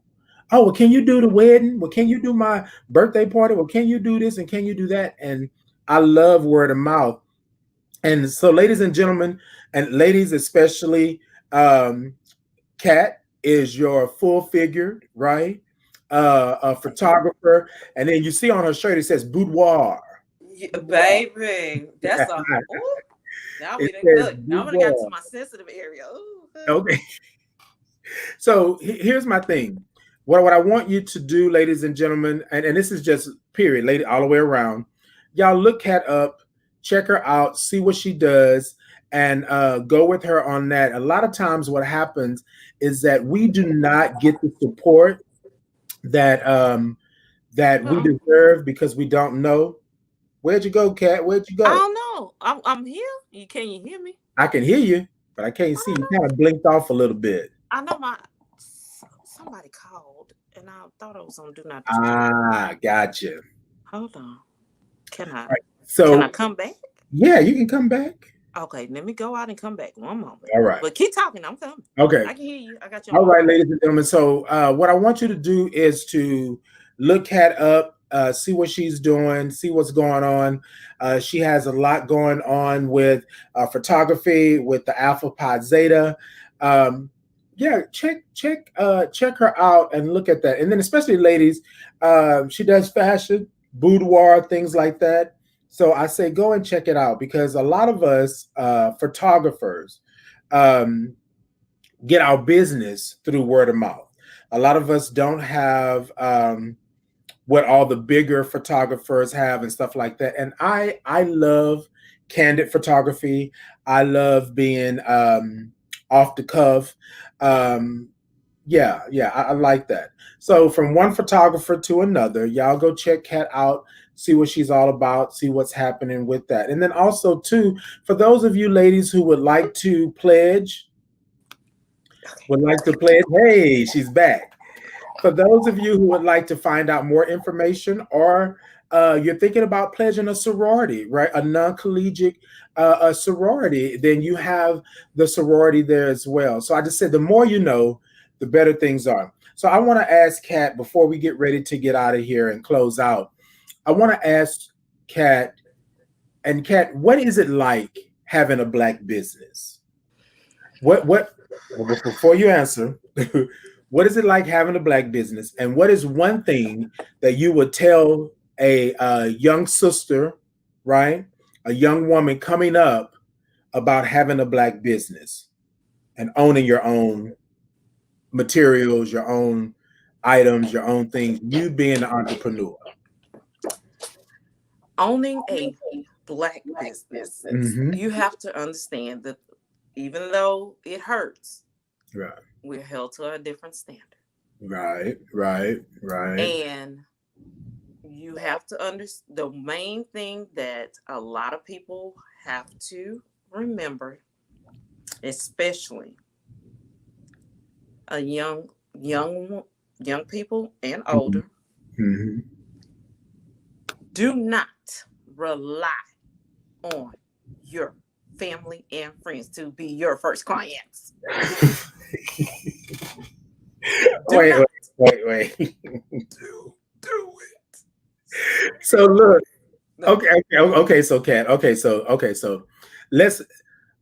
well, can you do the wedding? Well, can you do my birthday party? Well, can you do this and can you do that? And I love word of mouth. And so, ladies and gentlemen, and ladies especially, Kat is your full figured, right? A photographer. And then you see on her shirt, it says boudoir. yeah, baby, that's a. Ooh, now we It done says look. Now we done got to boudoir. my sensitive area. Ooh, Okay. So here's my thing. What I want you to do, ladies and gentlemen, and this is just period, lady, all the way around. Y'all look Kat up, check her out, see what she does, and go with her on that. A lot of times, what happens is that we do not get the support that that we well, deserve because we don't know. Where'd you go, Kat? Where'd you I go? don't know. I'm here. Can you hear me? I can hear you, but I can't I see don't you. know. Kind of blinked off a little bit. I know my somebody called and I thought I was on do not disturb. Ah, gotcha. Hold on. Can I Right. can I So come back? yeah, you can come back. Okay, let me go out and come back. One moment. All right. But keep talking. I'm coming. Okay. I can hear you. I got you on All my right, phone. ladies and gentlemen. So, what I want you to do is to look Kat up, see what she's doing, see what's going on. She has a lot going on with photography, with the Alpha Pi Zeta. Um, yeah, check her out and look at that. And then, especially ladies, she does fashion, boudoir, things like that. So I say go and check it out because a lot of us photographers. Um, get our business through word of mouth. A lot of us don't have what all the bigger photographers have and stuff like that. And I love candid photography. I love being off the cuff. Um, yeah, I like that. So from one photographer to another, y'all go check Kat out, see what she's all about, see what's happening with that. And then also too, for those of you ladies who would like to pledge, hey, she's back. For those of you who would like to find out more information or you're thinking about pledging a sorority, right? A non-collegiate a sorority, then you have the sorority there as well. So I just said the more you know, the better things are. So I want to ask Kat before we get ready to get out of here and close out. I want to ask Kat, and Kat, what is it like having a black business? What well, before you answer, what is it like having a black business? And what is one thing that you would tell a young sister, right? A young woman coming up about having a black business and owning your own materials, your own items, your own things, you being an entrepreneur. Owning a black business, Mm-hmm. you have to understand that even though it hurts, Right, we're held to a different standard. right, right, right. And you have to understand the main thing that a lot of people have to remember, especially a young people and Mm-hmm. older, Mm-hmm. do not rely on your family and friends to be your first clients. Do Wait, not. wait. Do it. So look, No. okay. So Kat, so let's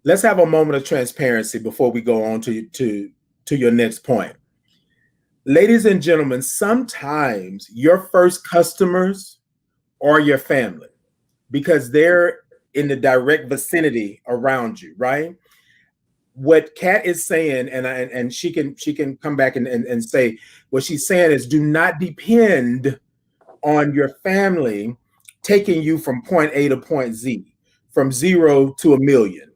let's have a moment of transparency before we go on to your next point. Ladies and gentlemen, sometimes your first customers are your family because they're in the direct vicinity around you, right? What Kat is saying, and she can come back and say what she's saying is do not depend on your family taking you from point A to point Z, from zero to a million.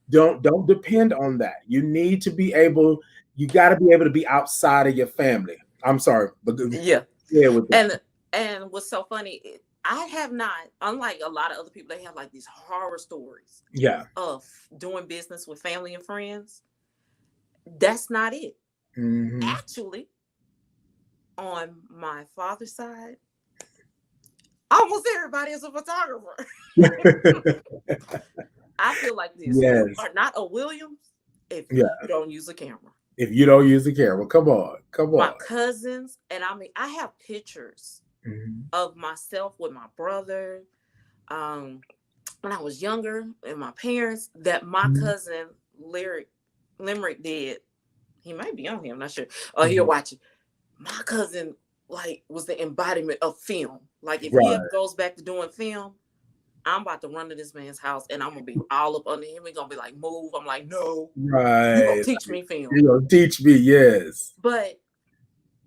Don't depend on that. You need to be able, you got to be able to be outside of your family. I'm sorry, but Yeah. yeah, with that. And what's so funny, I have not, unlike a lot of other people, they have like these horror stories Yeah. of doing business with family and friends. That's not it. Hmm. Actually, on my father's side, almost everybody is a photographer. I feel like this. You Yes. are not a Williams if Yeah. you don't use a camera. If you don't use the camera, come on, come My on. cousins, and I mean, I have pictures Mhm. of myself with my brother, um, when I was younger, and my parents, that my Mhm. cousin Limerick did. He might be on here, I'm not sure. Oh, he'll Mhm. watch it. My cousin like was the embodiment of film. Like if he ever Right, goes back to doing film, I'm about to run to this man's house and I'm gonna be all up under him. We're gonna be like, move. I'm like, no, you gonna right. teach me film. You know, teach me. Yes. But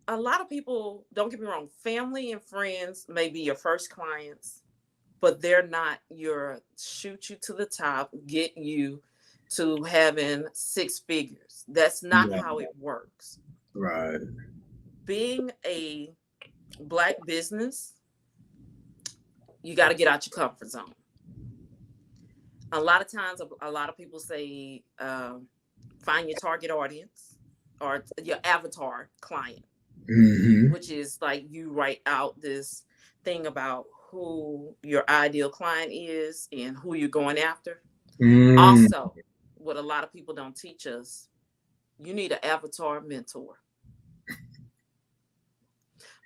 a lot of people, don't get me wrong, family and friends may be your first clients, but they're not your shoot you to the top, get you to having six figures. That's not Yeah. how it works. Right. Being a black business, you got to get out your comfort zone. A lot of times, a lot of people say, find your target audience or your avatar client, Hmm. which is like you write out this thing about who your ideal client is and who you're going after. Mm. Also, what a lot of people don't teach us, you need an avatar mentor.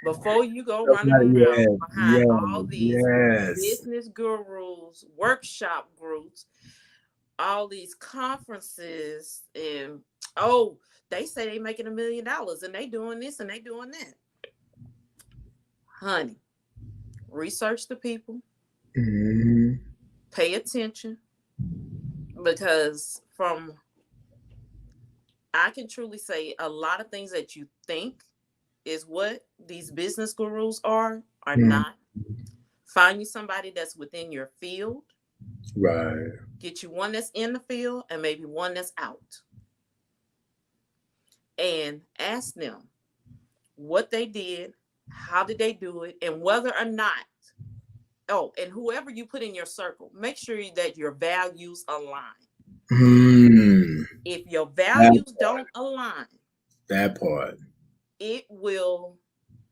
Before you go running around Yes. behind Yes. all these Yes. business gurus, workshop groups, all these conferences, and oh, they say they making $1 million and they doing this and they doing that. Honey, research the people, Hmm. pay attention, because from I can truly say a lot of things that you think is what these business gurus are Hmm. not. Find you somebody that's within your field, Right. get you one that's in the field and maybe one that's out, and ask them what they did, how did they do it, and whether or not, oh, and whoever you put in your circle, make sure that your values align. Hmm. If your That, values don't align, that part. it will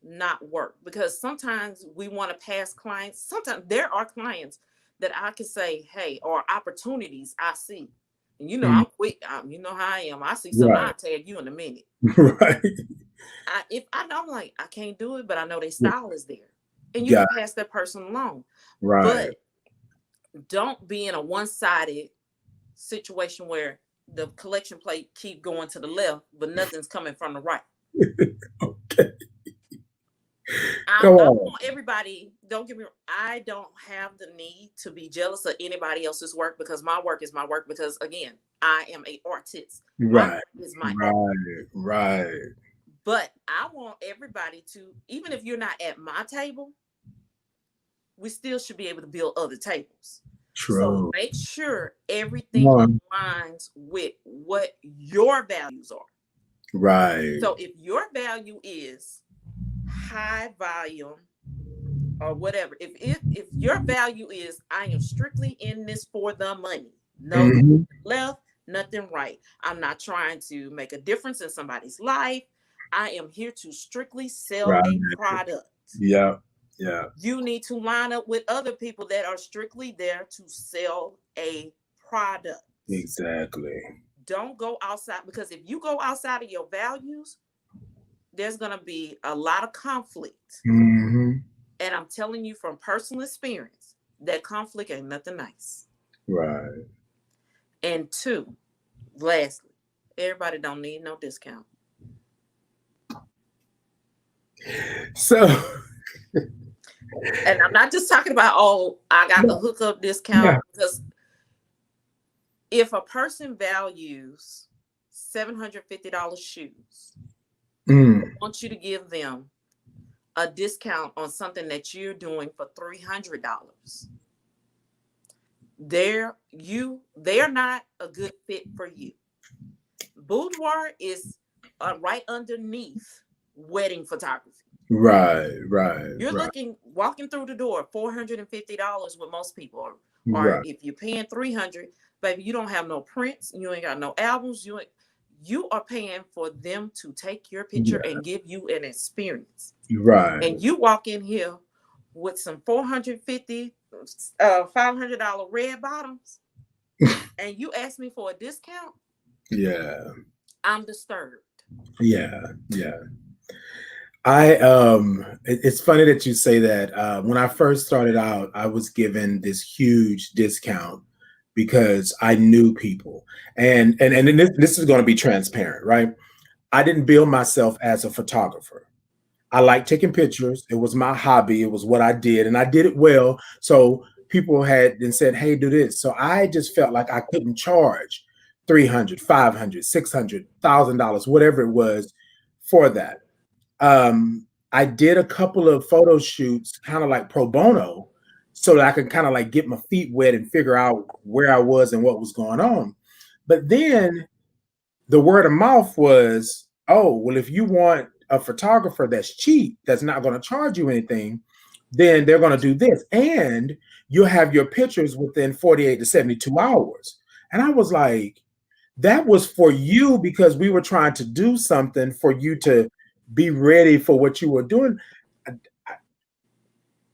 not work, because sometimes we want to pass clients. Sometimes there are clients that I can say, hey, or opportunities I see. And you know, Mm, I'm quick. You know how I am. I see something, right. I'll tag you in a minute. Right. If I know, I'm like, I can't do it, but I know their style is there. And you can Got pass that person along. right. But don't be in a one-sided situation where the collection plate keep going to the left, but nothing's coming from the right. Okay. I, Come I on. want everybody, don't get me wrong, I don't have the need to be jealous of anybody else's work, because my work is my work, because again, I am a artist. My Right. art is my art. Right. Right. But I want everybody to, even if you're not at my table, we still should be able to build other tables. So True. make sure Come everything on. aligns with what your values are. Right. So if your value is high volume or whatever, if your value is I am strictly in this for the money, no Hmm. left, nothing right. I'm not trying to make a difference in somebody's life. I am here to strictly sell Right. a product. Yeah. Yeah. You need to line up with other people that are strictly there to sell a product. Exactly. Don't go outside, because if you go outside of your values, there's going to be a lot of conflict. Hmm. And I'm telling you from personal experience, that conflict ain't nothing nice. Right. And two, lastly, everybody don't need no discount. So And I'm not just talking about, oh, I got the hookup yeah. discount, because if a person values $750 shoes, Mm. want you to give them a discount on something that you're doing for $300, they're not a good fit for you. Boudoir is right underneath wedding photography. Right. Right. You're Right. looking walking through the door $450 with most people, or Right. if you're paying 300, baby, you don't have no prints, you ain't got no albums, you are paying for them to take your picture Yeah. and give you an experience. Right. And you walk in here with some 450 $500 red bottoms, and you ask me for a discount, Yeah. I'm disturbed. Yeah. Yeah. It's funny that you say that. When I first started out, I was given this huge discount because I knew people. And this is going to be transparent, right? I didn't build myself as a photographer. I like taking pictures. It was my hobby. It was what I did, and I did it well. So people had then said, "Hey, do this." So I just felt like I couldn't charge 300, 500, 600,000 dollars, whatever it was, for that. I did a couple of photo shoots, kind of like pro bono, so that I could kind of like get my feet wet and figure out where I was and what was going on. But then the word of mouth was, oh, well, if you want a photographer that's cheap, that's not going to charge you anything, then they're going to do this. And you'll have your pictures within 48 to 72 hours. And I was like, that was for you because we were trying to do something for you to be ready for what you were doing.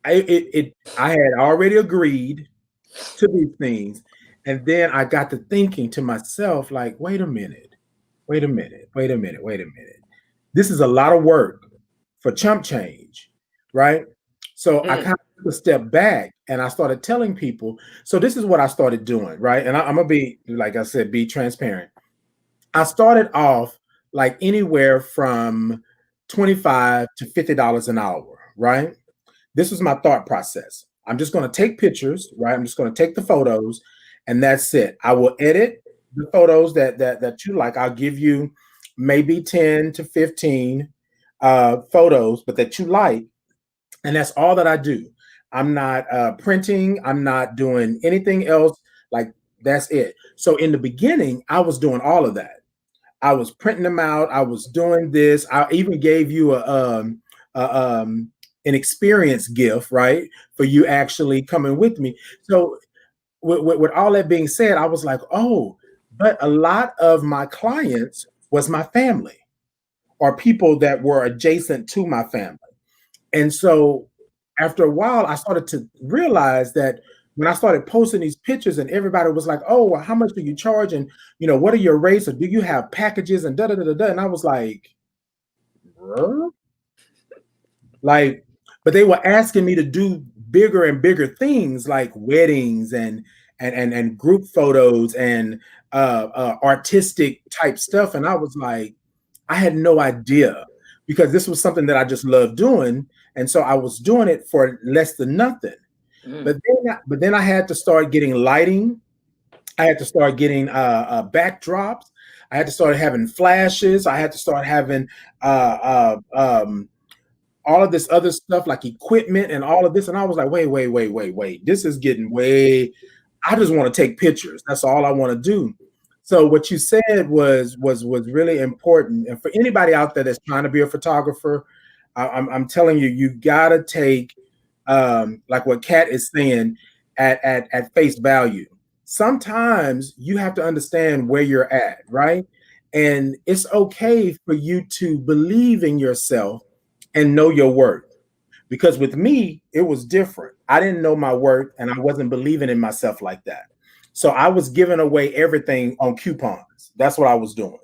I had already agreed to these things. And then I got to thinking to myself, like, wait a minute, wait a minute, wait a minute, wait a minute. This is a lot of work for chump change, right? So I Mm, kind of took a step back and I started telling people. So this is what I started doing, right? And I'm gonna be, like I said, be transparent. I started off like anywhere from 25 to $50 an hour, right? This was my thought process. I'm just going to take pictures, right? I'm just going to take the photos, and that's it. I will edit the photos that you like. I'll give you maybe 10 to 15 photos, but that you like, and that's all that I do. I'm not printing. I'm not doing anything else. Like that's it. So in the beginning, I was doing all of that. I was printing them out. I was doing this. I even gave you a an experience gift, right, for you actually coming with me. So with all that being said, I was like, oh, but a lot of my clients was my family or people that were adjacent to my family. And so after a while, I started to realize that when I started posting these pictures and everybody was like, oh, well, how much do you charge? And, what are your rates? Or do you have packages? And da da da da da. And I was like, "Bruh?" Like, but they were asking me to do bigger and bigger things like weddings and group photos and artistic type stuff. And I was like, I had no idea because this was something that I just loved doing. And so I was doing it for less than nothing. Mm. But then I had to start getting lighting. I had to start getting backdrops. I had to start having flashes. I had to start having all of this other stuff like equipment and all of this. And I was like, wait. This is getting way. I just want to take pictures. That's all I want to do. So what you said was really important. And for anybody out there that's trying to be a photographer, I'm telling you, you gotta take like what Kat is saying at face value. Sometimes you have to understand where you're at, right? And it's okay for you to believe in yourself and know your worth. Because with me, it was different. I didn't know my worth and I wasn't believing in myself like that. So I was giving away everything on coupons. That's what I was doing.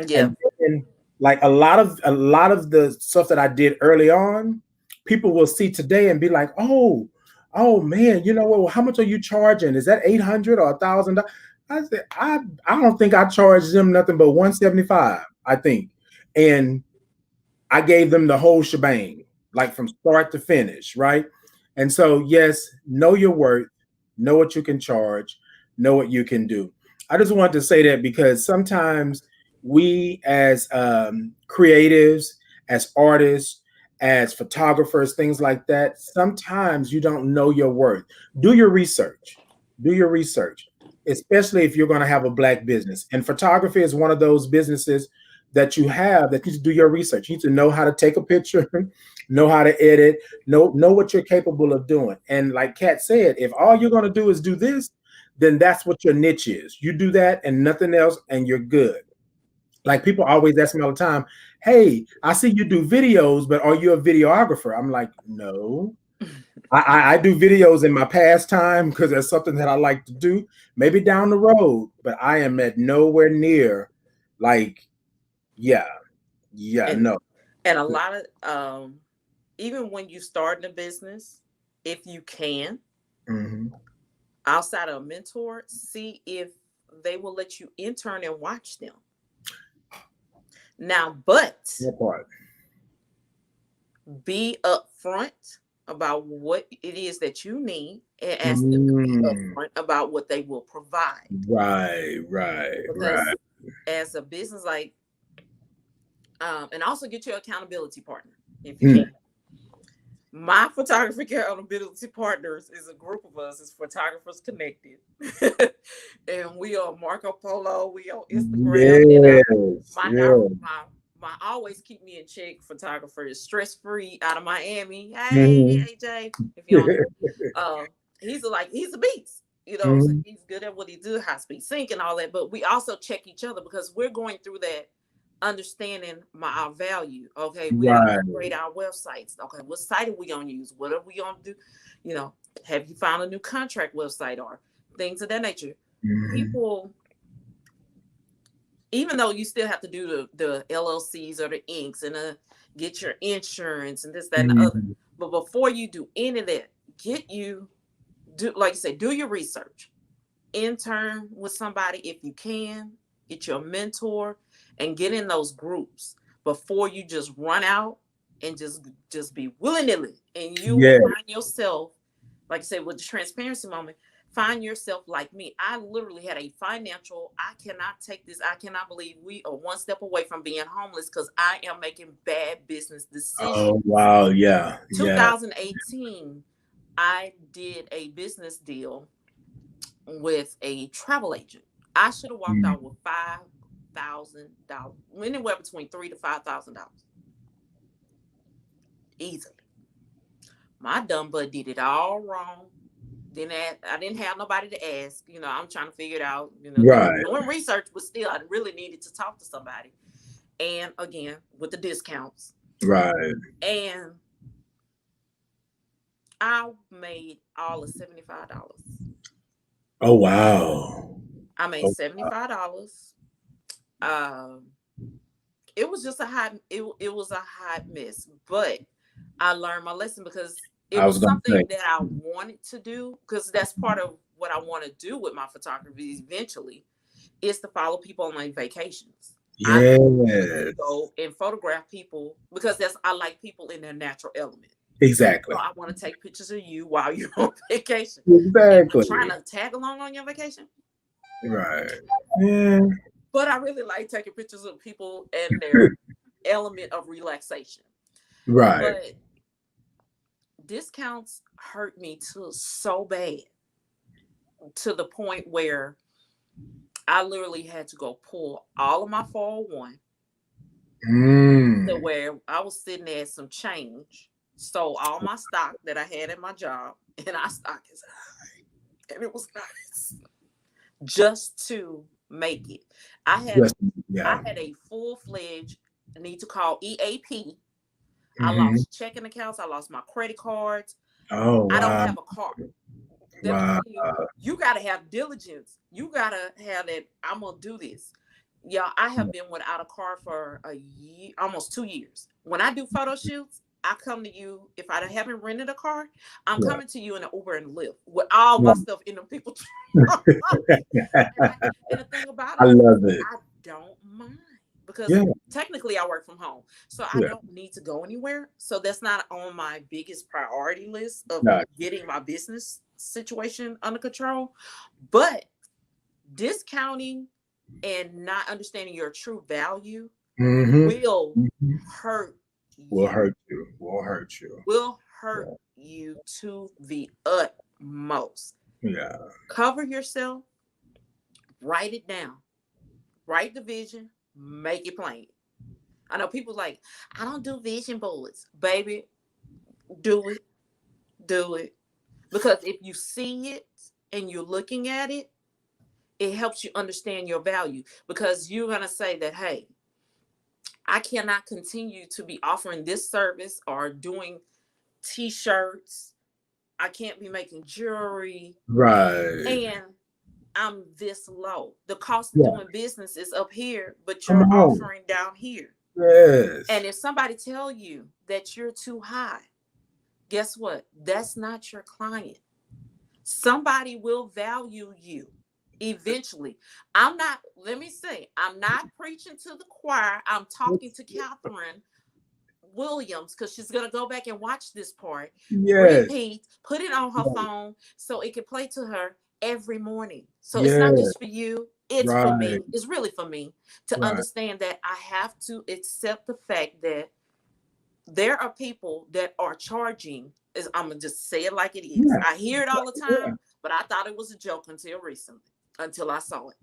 Yeah. And then, like a lot of the stuff that I did early on, people will see today and be like, oh man, you know what? Well, how much are you charging? Is that 800 or $1,000? I said, I don't think I charged them nothing but 175, I think. And I gave them the whole shebang, like from start to finish, right? And so, yes, know your worth, know what you can charge, know what you can do. I just wanted to say that because sometimes we, as creatives, as artists, as photographers, things like that, sometimes you don't know your worth. Do your research. Do your research, especially if you're going to have a Black business. And photography is one of those businesses that you need to do your research. You need to know how to take a picture, know how to edit, know what you're capable of doing. And like Kat said, if all you're going to do is do this, then that's what your niche is. You do that and nothing else, and you're good. Like people always ask me all the time, "Hey, I see you do videos, but are you a videographer?" I'm like, "No, I do videos in my pastime because that's something that I like to do. Maybe down the road, but I am at nowhere near like, yeah, yeah, And no." and a lot of even when you start in a business, if you can, Mhm. outside of a mentor, see if they will let you intern and watch them. Now, but That part. be upfront about what it is that you need and ask them to be Mm. upfront about what they will provide. Right, right, right. Because as a business, like, and also get your accountability partner if you can. Mm. My photography accountability partners is a group of us, is Photographers Connected. And we on Marco Polo, we on Instagram, and then Yes, my yeah. my always keep me in check photographer is Stress Free out of Miami. Hey Mhm. AJ, if you don't know, he's a beast. So Mhm. he's good at what he do, high speed sync and all that. But we also check each other because we're going through that, understanding our value. Okay, we got to Right. upgrade our websites. Okay, what site are we gonna use? What are we gonna do? Have you found a new contract website or things of that nature? Mhm. People, even though you still have to do the LLCs or the inks and get your insurance and this, that, and the other. Mhm. But before you do any of that, do like you say, do your research. Intern with somebody if you can, get your mentor and get in those groups before you just run out and just be willy-nilly. And you will Yeah. find yourself, like I said, with the transparency moment, find yourself like me. I literally had a financial, I cannot take this, I cannot believe we are one step away from being homeless because I am making bad business decisions. Oh, wow, yeah, yeah. 2018, I did a business deal with a travel agent. I should have walked out Mm. with $5,000, anywhere between $3,000 to $5,000, easily. My dumb butt did it all wrong. I didn't have nobody to ask. I'm trying to figure it out. Right, Doing research, but still, I really needed to talk to somebody. And again, with the discounts, right. and I made all of $75. Oh wow. I made Oh, $75. Um, it was just a hot. It was a hot mess, but I learned my lesson because it I was was gonna say. something that I wanted to do because that's part of what I want to do with my photography eventually is to follow people on my vacations. I want to Yes. go and photograph people because that's I like people in their natural element. So Exactly. I want to take pictures of you while you're on vacation. Am I trying Exactly. to tag along on your vacation? Right. Yeah. But I really like taking pictures of people and their element of relaxation. Right. But discounts hurt me too so bad to the point where I literally had to go pull all of my 401 to Mm. where I was sitting there some change, sold all my stock that I had at my job, and our stock is high, and it was nice just to make it. I had Just I yeah. had a full fledged need to call EAP. I Hmm. lost checking accounts. I lost my credit cards. Oh I don't wow. have a car. Let me Wow. tell you, you got to have diligence. You got to have that. I'm going to do this. Yeah, I have been without a car for a year, almost 2 years. When I do photo shoots, I come to you. If I haven't rented a car, I'm Yeah. coming to you in an Uber and Lyft with all my Yeah. stuff in them people. and, and the thing about I it is, love it. I don't mind because Yeah. technically I work from home, so I Yeah. don't need to go anywhere. So that's not on my biggest priority list of Got getting my business situation under control. But discounting and not understanding your true value Mm-hmm. will Hmm. hurt Will you. hurt you. Will hurt you. Will hurt Yeah. you to the utmost. Yeah. Cover yourself. Write it down. Write the vision. Make it plain. I know people like, I don't do vision boards. Baby, do it. Do it. Because if you see it and you're looking at it, it helps you understand your value. Because you're going to say that, hey, I cannot continue to be offering this service or doing t shirts. I can't be making jewelry. Right. And I'm this low. The cost of Yeah. doing business is up here, but Come you're on. offering down here. And Yes. if somebody tell you that you're too high, guess what? That's not your client. Somebody will value you eventually. I'm not, let me say, I'm not preaching to the choir. I'm talking to Catherine Williams because she's going to go back and watch this part, Yes. repeat, put it on her phone so it can play to her every morning. So it's not Yes. just for you, it's for Right. me. It's really for me to Right. understand that I have to accept the fact that there are people that are charging. Is I'm gonna just say it like it is. Yeah. I hear it all the Yeah. time, but I thought it was a joke until recently, until I saw it.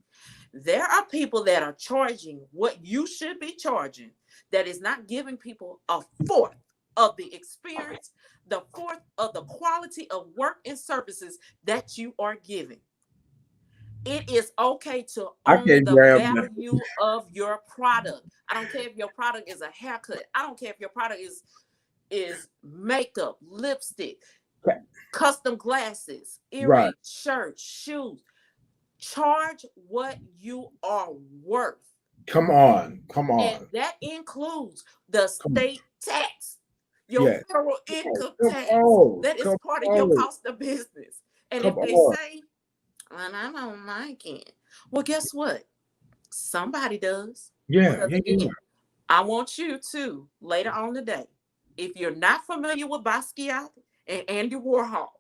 There are people that are charging what you should be charging that is not giving people a fourth of the experience, the fourth of the quality of work and services that you are giving. It is okay to I own can't the grab that. value of your product. I don't care if your product is a haircut. I don't care if your product is makeup, lipstick, custom glasses, Right. earrings, shirts, shoes. Charge what you are worth. Come on. Come And on. that includes the Come on. state tax, your Yes. federal income Come tax. on. That is Come part of your on. cost of business. And Come if they on. say, well, I don't like it, well, guess what? Somebody does. Yeah. Because Yeah. Yeah. again, I want you to later on today, if you're not familiar with Basquiat and Andy Warhol,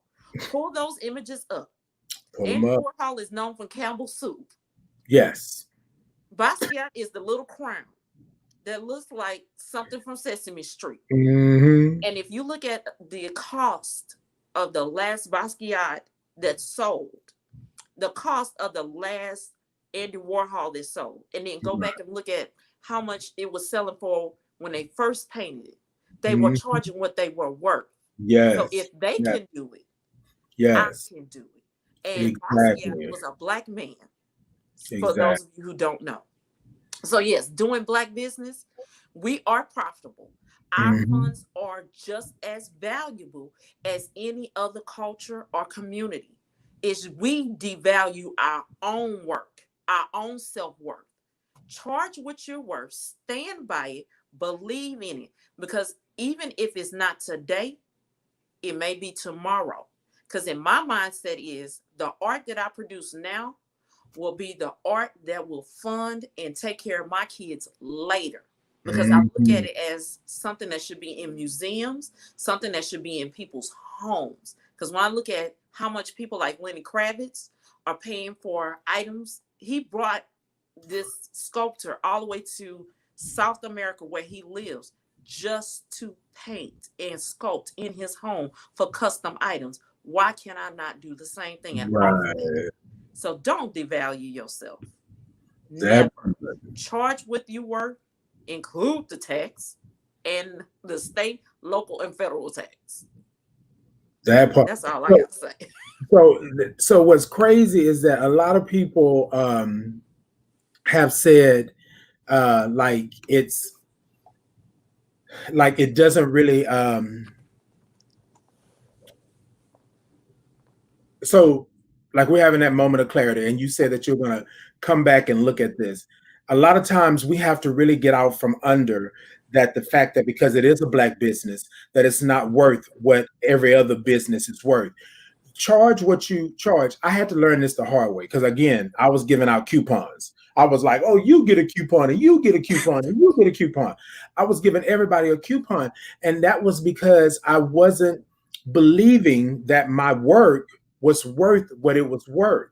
pull those images up. Put them Andy up. Warhol is known for Campbell soup. Yes. Basquiat is the little crown that looks like something from Sesame Street. Mm-hmm. And if you look at the cost of the last Basquiat that sold, the cost of the last Andy Warhol that sold, and then go back and look at how much it was selling for when they first painted it, they were Mm-hmm. charging what they were worth. So Yes. if they Yes. can do it, I Yes. can do it. And Basquiat Exactly. was a black man, for those Exactly. of you who don't know. So yes, doing black business, we are profitable. Our Mhm. funds are just as valuable as any other culture or community. Is we devalue our own work, our own self-worth. Charge what you're worth, stand by it, believe in it. Because even if it's not today, it may be tomorrow. Because in my mindset is the art that I produce now will be the art that will fund and take care of my kids later. Because I look at Mhm. it as something that should be in museums, something that should be in people's homes. Because when I look at how much people like Lenny Kravitz are paying for items, he brought this sculptor all the way to South America where he lives just to paint and sculpt in his home for custom items. Why can I not do the same thing and offer that? Right. So don't devalue yourself. That Never. Charge what you worth, include the tax and the state, local, and federal tax. that part. That's all I So, got to say. so what's crazy is that a lot of people have said like it doesn't really so like we're having that moment of clarity, and you said that you're going to come back and look at this. A lot of times we have to really get out from under that, the fact that because it is a black business, that it's not worth what every other business is worth. Charge what you charge. I had to learn this the hard way because again, I was giving out coupons. I was like, "Oh, you get a coupon, and you get a coupon, and you get a coupon." I was giving everybody a coupon, and that was because I wasn't believing that my work was worth what it was worth,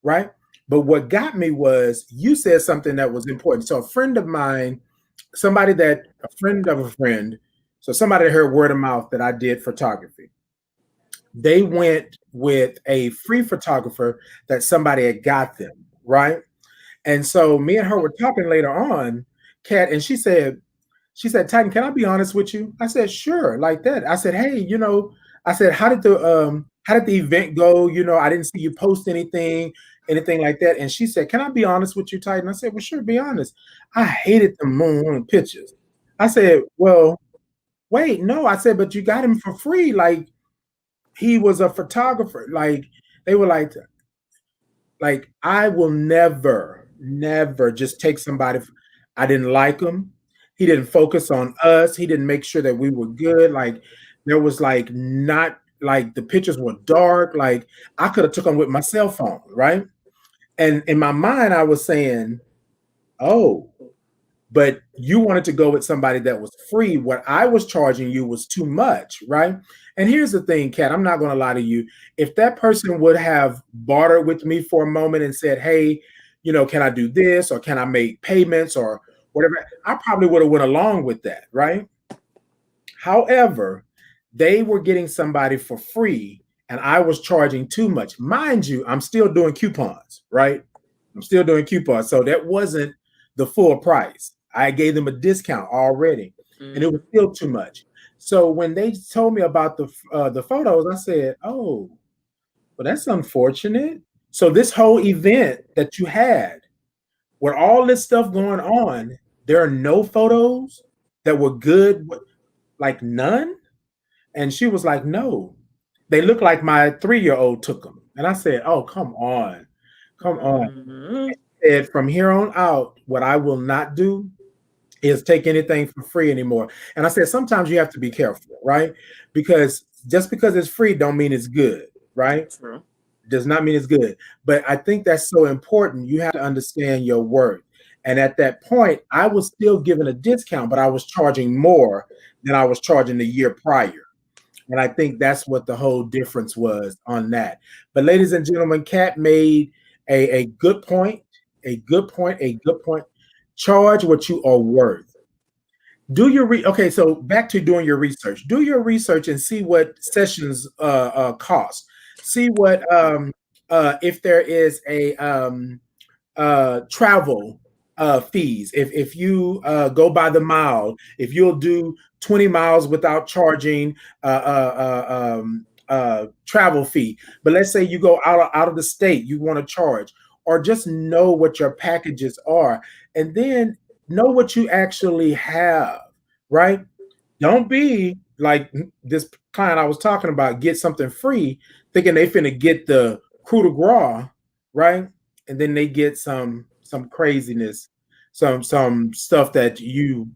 right? But what got me was you said something that was important. So a friend of mine, a friend of a friend, so somebody heard word of mouth that I did photography. They went with a free photographer that somebody had got them, right? And so me and her were talking later on, Kat, and she said, Titan, can I be honest with you? I said, sure, like that. I said, hey, I said, how did the event go? I didn't see you post anything like that. And she said, can I be honest with you, Titan? I said, well, sure, be honest. I hated the moon pictures. I said, well, wait, no. I said, but you got him for free. Like he was a photographer. Like they were like I will never just take somebody. I didn't like him. He didn't focus on us. He didn't make sure that we were good. Like there was like not like the pictures were dark. Like I could have took them with my cell phone, right? And in my mind, I was saying, "Oh, but you wanted to go with somebody that was free. What I was charging you was too much, right?" And here's the thing, Kat, I'm not going to lie to you. If that person would have bartered with me for a moment and said, hey, can I do this or can I make payments or whatever, I probably would have went along with that, right? However, they were getting somebody for free and I was charging too much. Mind you, I'm still doing coupons, right? I'm still doing coupons. So that wasn't the full price. I gave them a discount already and it was Mm-hmm. still too much. So when they told me about the photos, I said, "Oh, well, that's unfortunate." So this whole event that you had, with all this stuff going on, there are no photos that were good, like none. And she was like, no, they look like my 3-year-old took them. And I said, oh, come on. Come on. Mm-hmm. And from here on out, what I will not do is take anything for free anymore. And I said, sometimes you have to be careful, right? Because just because it's free don't mean it's good, right? True. Does not mean it's good. But I think that's so important. You have to understand your worth. And at that point, I was still given a discount, but I was charging more than I was charging the year prior. And I think that's what the whole difference was on that. But ladies and gentlemen, Kat made a good point, a good point, a good point. Charge what you are worth. Okay, so back to doing your research. Do your research and see what sessions cost. See what if there is a travel fees. If you go by the mile, if you'll do 20 miles without charging travel fee. But let's say you go out of the state, you want to charge, or just know what your packages are, and then know what you actually have, right? Don't be like this client I was talking about, get something free, thinking they finna get the coup de grace, right? And then they get some craziness, some stuff that you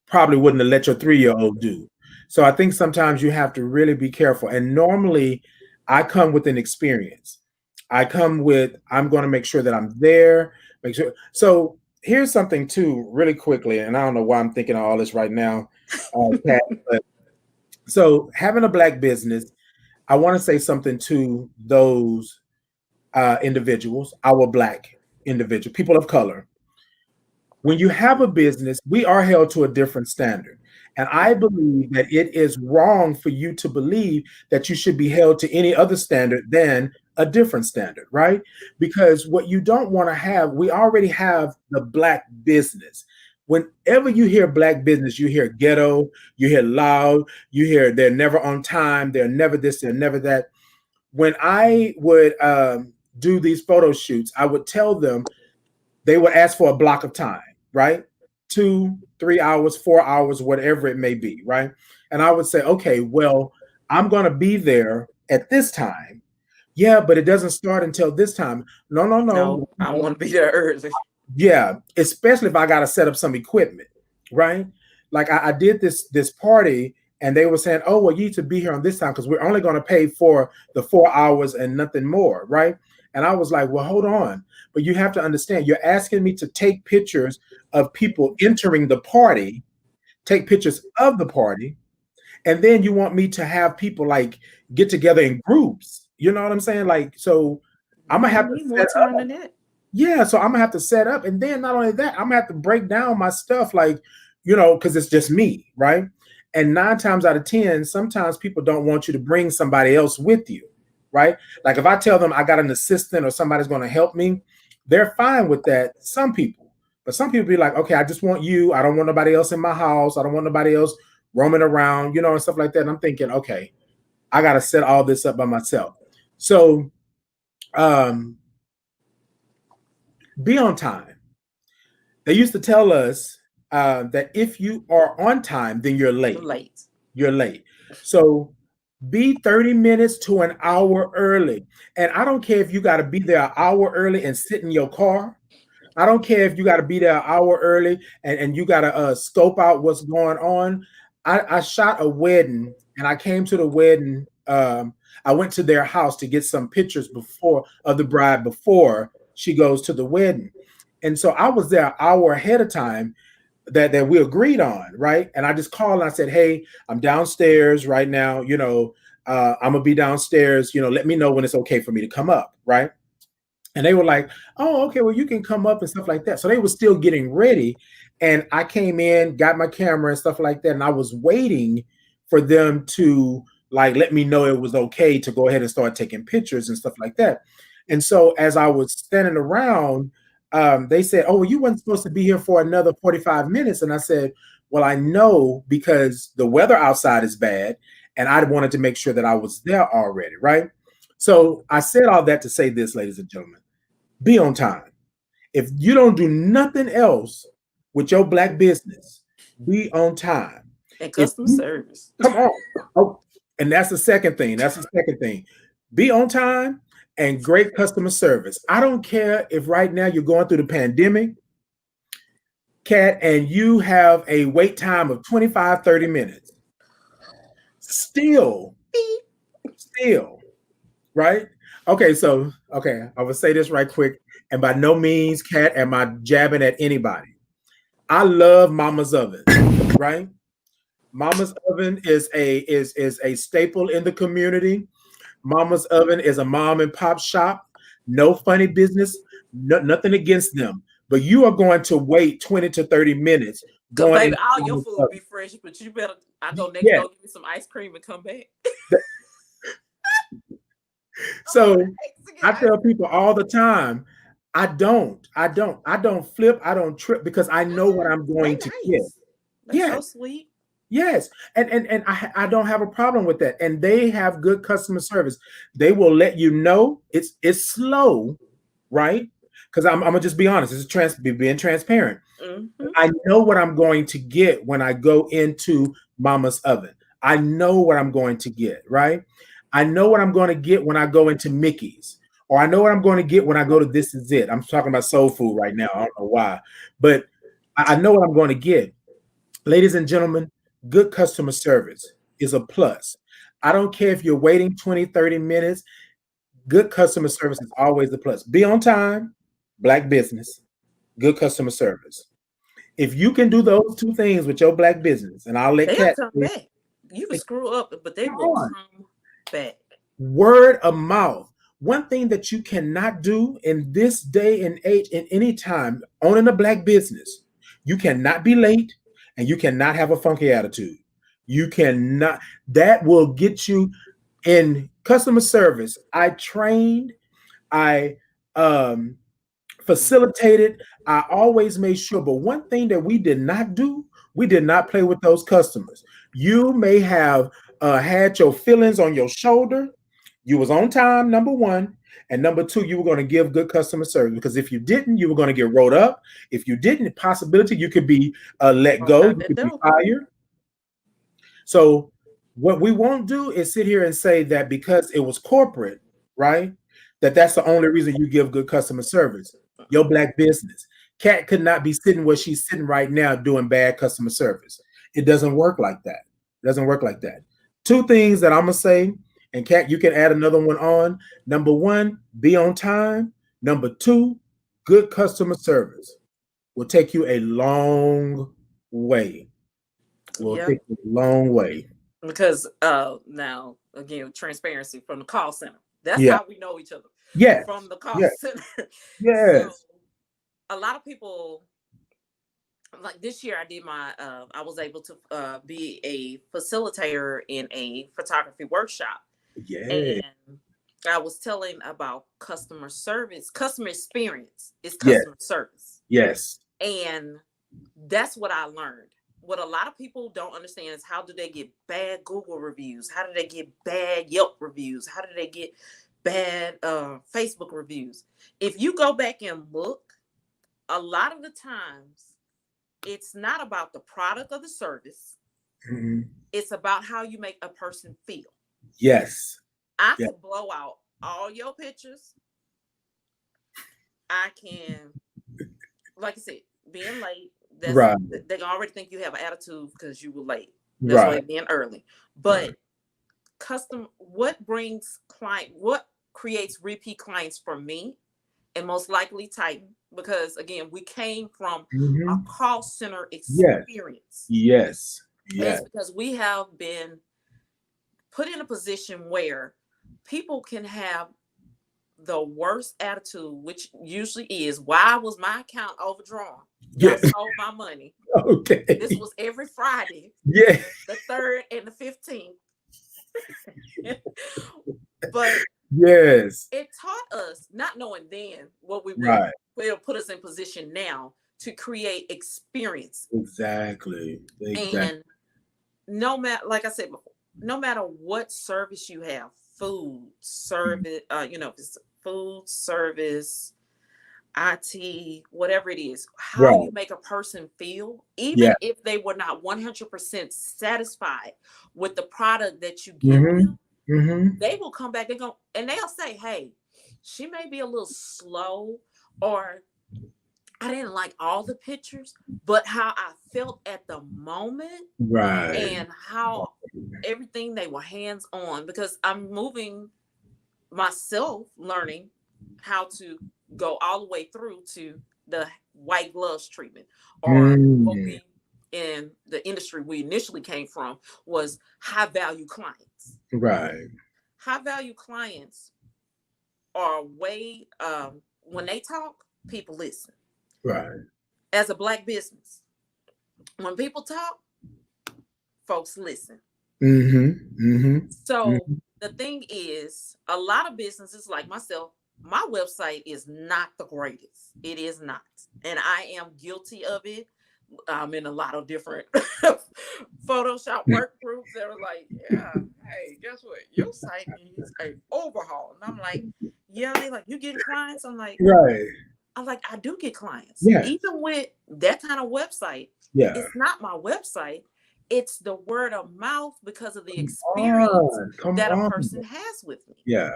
probably wouldn't have let your 3-year-old do. So I think sometimes you have to really be careful. And normally I come with an experience. I come with, I'm going to make sure that I'm there, make sure. So here's something too, really quickly, and I don't know why I'm thinking of all this right now, Pat, but so having a black business, I want to say something to those individuals, our black individual, people of color. When you have a business, we are held to a different standard. And I believe that it is wrong for you to believe that you should be held to any other standard than a different standard, right? Because what you don't want to have, we already have the black business. Whenever you hear black business, you hear ghetto, you hear loud, you hear they're never on time, they're never this, they're never that. When I would do these photo shoots, I would tell them they would ask for a block of time, right? 2, 3 hours, 4 hours, whatever it may be, right? And I would say, okay, well, I'm going to be there at this time. Yeah, but it doesn't start until this time. No, no, no. No, I want to be there early. Yeah, especially if I got to set up some equipment, right? Like I did this party, and they were saying, "Oh, well, you need to be here on this time because we're only going to pay for the 4 hours and nothing more," right? And I was like, "Well, hold on, but you have to understand. You're asking me to take pictures of people entering the party, take pictures of the party, and then you want me to have people like get together in groups. You know what I'm saying? Like, so I'm gonna You have to need more set time up. than that. Yeah, so I'm gonna have to set up, and then not only that, I'm gonna have to break down my stuff, like, you know, because it's just me, right? And 9 times out of 10, sometimes people don't want you to bring somebody else with you, right? Like if I tell them I got an assistant or somebody's going to help me, they're fine with that. Some people, but some people be like, okay, I just want you. I don't want nobody else in my house. I don't want nobody else roaming around, you know, and stuff like that. And I'm thinking, okay, I got to set all this up by myself. So, um, be on time. They used to tell us that if you are on time, then you're You're late. late. You're late. So be 30 minutes to an hour early. And I don't care if you got to be there an hour early and sit in your car. I don't care if you got to be there an hour early and you got to scope out what's going on. I shot a wedding and I came to the wedding. I went to their house to get some pictures before of the bride before she goes to the wedding. And so I was there an hour ahead of time that we agreed on, right? And I just called and I said, "Hey, I'm downstairs right now. You know, I'm gonna be downstairs. You know, let me know when it's okay for me to come up, right?" And they were like, "Oh, okay, well, you can come up and stuff like that." So they were still getting ready, and I came in, got my camera and stuff like that, and I was waiting for them to like let me know it was okay to go ahead and start taking pictures and stuff like that. And so as I was standing around, they said, "Oh, well, you weren't supposed to be here for another 45 minutes." And I said, "Well, I know because the weather outside is bad, and I wanted to make sure that I was there already, right?" So I said all that to say this, ladies and gentlemen, be on time. If you don't do nothing else with your black business, be on time. And If customer you service. come on, oh, and that's the second thing. That's the second thing. Be on time and great customer service. I don't care if right now you're going through the pandemic, Cat, and you have a wait time of 25, 30 minutes. Still, Beep. still, right? Okay, so okay, I will say this right quick, and by no means, Cat, am I jabbing at anybody. I love Mama's Oven, right? Mama's Oven is a staple in the community. Mama's Oven is a mom and pop shop. No funny business, nothing against them. But you are going to wait 20 to 30 minutes Cause going baby, into all your Mama's food Oven. be fresh, but you better I go next Yes. door, give me some ice cream and come back. I want So an Mexican I ice tell people all the time, I don't flip, I don't trip because I know what cream. I'm They going to get. nice. They Yes. so sweet. Yes, and I don't have a problem with that, and they have good customer service. They will let you know it's slow, right? Because I'm gonna just be honest. This is being transparent. Hmm. I know what I'm going to get when I go into Mama's Oven. I know what I'm going to get, right? I know what I'm going to get when I go into Mickey's, or I know what I'm going to get when I go to This Is It. I'm talking about soul food right now. I don't know why, but I know what I'm going to get. Ladies and gentlemen, good customer service is a plus. I don't care if you're waiting 20, 30 minutes. Good customer service is always a plus. Be on time, black business, good customer service. If you can do those two things with your black business, and I'll let They'll Kat come back. You can screw up, but they come will on. come back. Word of mouth. One thing that you cannot do in this day and age, in any time, owning a black business, you cannot be late and you cannot have a funky attitude. You cannot, that will get you in customer service. I trained, I um facilitated. I always made sure. But one thing that we did not do, we did not play with those customers. You may have had your feelings on your shoulder. You was on time, number one. And number two, you were going to give good customer service, because if you didn't, you were going to get rolled up. If you didn't, possibility you could be let Walk go, out you that could be door. fired. So what we won't do is sit here and say that because it was corporate, right? That's the only reason you give good customer service. Your black business. Cat could not be sitting where she's sitting right now doing bad customer service. It doesn't work like that. It doesn't work like that. Two things that I'm gonna say, and Cat, you can add another one on. Number one, be on time. Number two, good customer service will take you a long way. Will Yeah, take you a long way. because now again, transparency from the call center. That's Yeah. how we know each other, Yes. from the call Yes. center. So Yes. a lot of people, like this year, I was able to be a facilitator in a photography workshop, Yeah. and I was telling about customer service, customer experience is Yes. customer service. Yes. And that's what I learned. What a lot of people don't understand is, how do they get bad Google reviews? How do they get bad Yelp reviews? How do they get bad Facebook reviews? If you go back and look, a lot of the times it's not about the product or the service. Mhm. It's about how you make a person feel. Yes. I Yeah. could blow out all your pictures. I can, like I said, being late, that's, Right. they already think you have an attitude because you were late. That's why Right. you're being early. Right. But what creates repeat clients for me, and most likely Titan, because again, we came from a Mhm. call center Yes. experience. Yes. And it's Yes. because we have been put in a position where people can have the worst attitude, which usually is, why was my account overdrawn? Y'all Yeah. stole my money. This Okay. was every Friday, Yeah. the 3rd and the 15th. But Yes. it taught us, not knowing then what we would, Right. will put us in position now to create experience. Exactly. Exactly. And no matter, like I said before, no matter what service you have, food service, if it's food service, IT, whatever it is, how Right. you make a person feel, Yeah. even if they were not 100% satisfied with the product that you give Mhm. them, Mhm. they will come back and they'll say, hey, she may be a little slow, or I didn't like all the pictures, but how I felt at the moment, Right. and how everything, they were hands on, because I'm moving myself, learning how to go all the way through to the white gloves treatment, or what Mm. we in the industry we initially came from was high value clients. Right. High value clients are way, when they talk, people listen. Right. As a black business, when people talk, folks listen. Mhm. Mhm. So Mhm. the thing is, a lot of businesses like myself, my website is not the greatest. It is not. And I am guilty of it. I'm in a lot of different Photoshop work groups that are like, yeah, hey, guess what? Your site needs a overhaul. And I'm like, yeah, they like, you getting clients? Right. I do get clients. Yes. Even with that kind of website, Yeah. it's not my website. It's the word of mouth because of the Come experience on. Come that a on. person has with me. Yeah.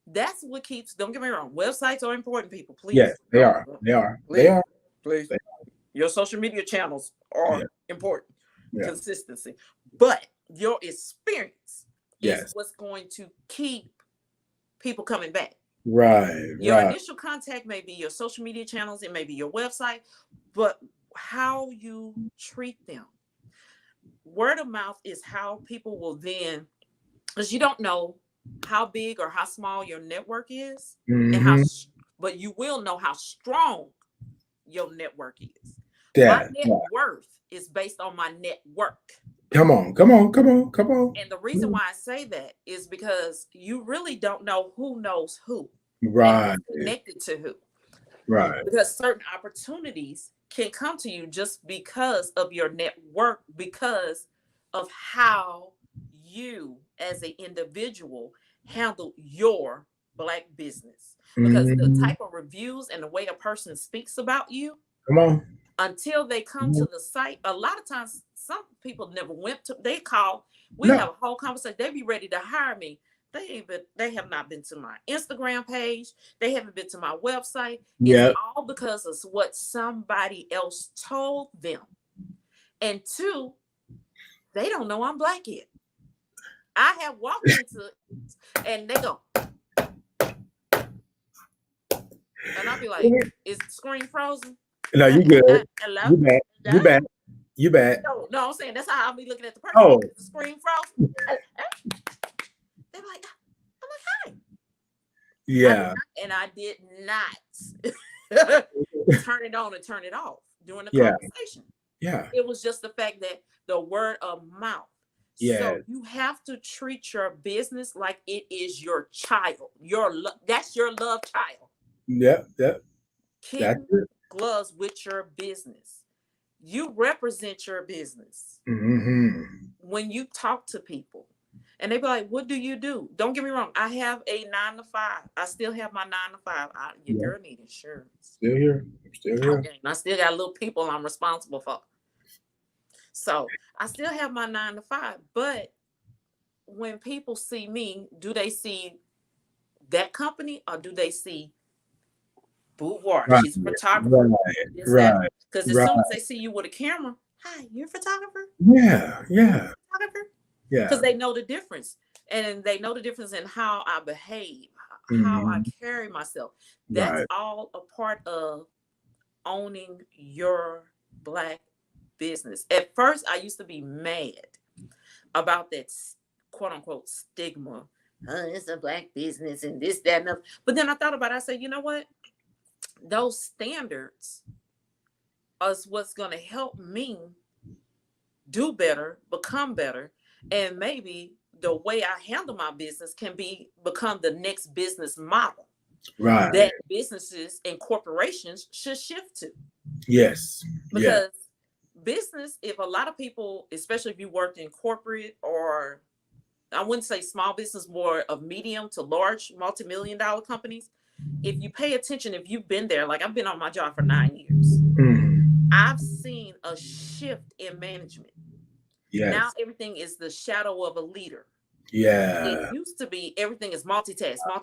That's what keeps, don't get me wrong, websites are important, people. Yes, Please. they are. They are. They Please. are. Please. They, Your social media channels yeah. are important. Yeah. Consistency. But your experience is Yes. what's going to keep people coming back. Right. Your Right. initial contact may be your social media channels, it may be your website, but how you treat them. Word of mouth is how people will then, because you don't know how big or how small your network is, and Mm-hmm. but you will know how strong your network is. My Yeah. net Yeah. worth is based on my network. Come on. Come on. Come on. Come on. And the reason why I say that is because you really don't know who knows who and Right. who's connected to who. Right. Because certain opportunities can come to you just because of your network, because of how you as an individual handle your Black business. Because the Mm-hmm. type of reviews and the way a person speaks about you, Come on. until they come to the site, a lot of times some people never went to, they call, we No. have a whole conversation, they be ready to hire me. They have not been to my Instagram page, they haven't been to my website. It's Yeah. all because of what somebody else told them. And two, they don't know I'm Black yet. I have walked into and they go, and I'll be like, is the screen frozen? No, you good. Hello? You bad. You bad. You bad. No, I'm saying that's how I'll be looking at the person. Oh. Is the screen frozen? They're like, I'm like, hi. Yeah. I did not turn it on and turn it off during the Yeah. conversation. Yeah. It was just the fact that the word of mouth. Yeah. So you have to treat your business like it is your child. That's your love child. Yep. Yep. That's Kid it. gloves with your business. You represent your business Mm-hmm. when you talk to people. And they be like, what do you do? Don't get me wrong. I have a 9 to 5. I still have my 9 to 5. Your Yeah. girl need insurance. Still here. I'm still here. Okay. And I still got little people I'm responsible for. So I still have my 9 to 5. But when people see me, do they see that company or do they see Bouvoir? Right. She's a photographer. Right. Is that Right. because as Right. soon as they see you with a camera, hi, you're a photographer? Yeah. Yeah. Photographer? Yeah. Because they know the difference, and they know the difference in how I behave, how I Mm-hmm. carry myself. That's Right. all a part of owning your Black business. At first, I used to be mad about that quote unquote stigma. It's a Black business and this, that, and other. But then I thought about it. I said, you know what? Those standards is what's going to help me do better, become better, and maybe the way I handle my business can become the next business model Right. that businesses and corporations should shift to. Yes. Yeah. Because business, if a lot of people, especially if you worked in corporate, or I wouldn't say small business, more of medium to large multi-million-dollar companies, if you pay attention, if you've been there, like I've been on my job for 9 years, I've seen a shift in management. Yes. Now everything is the shadow of a leader. Yeah. It used to be everything is multitask. Now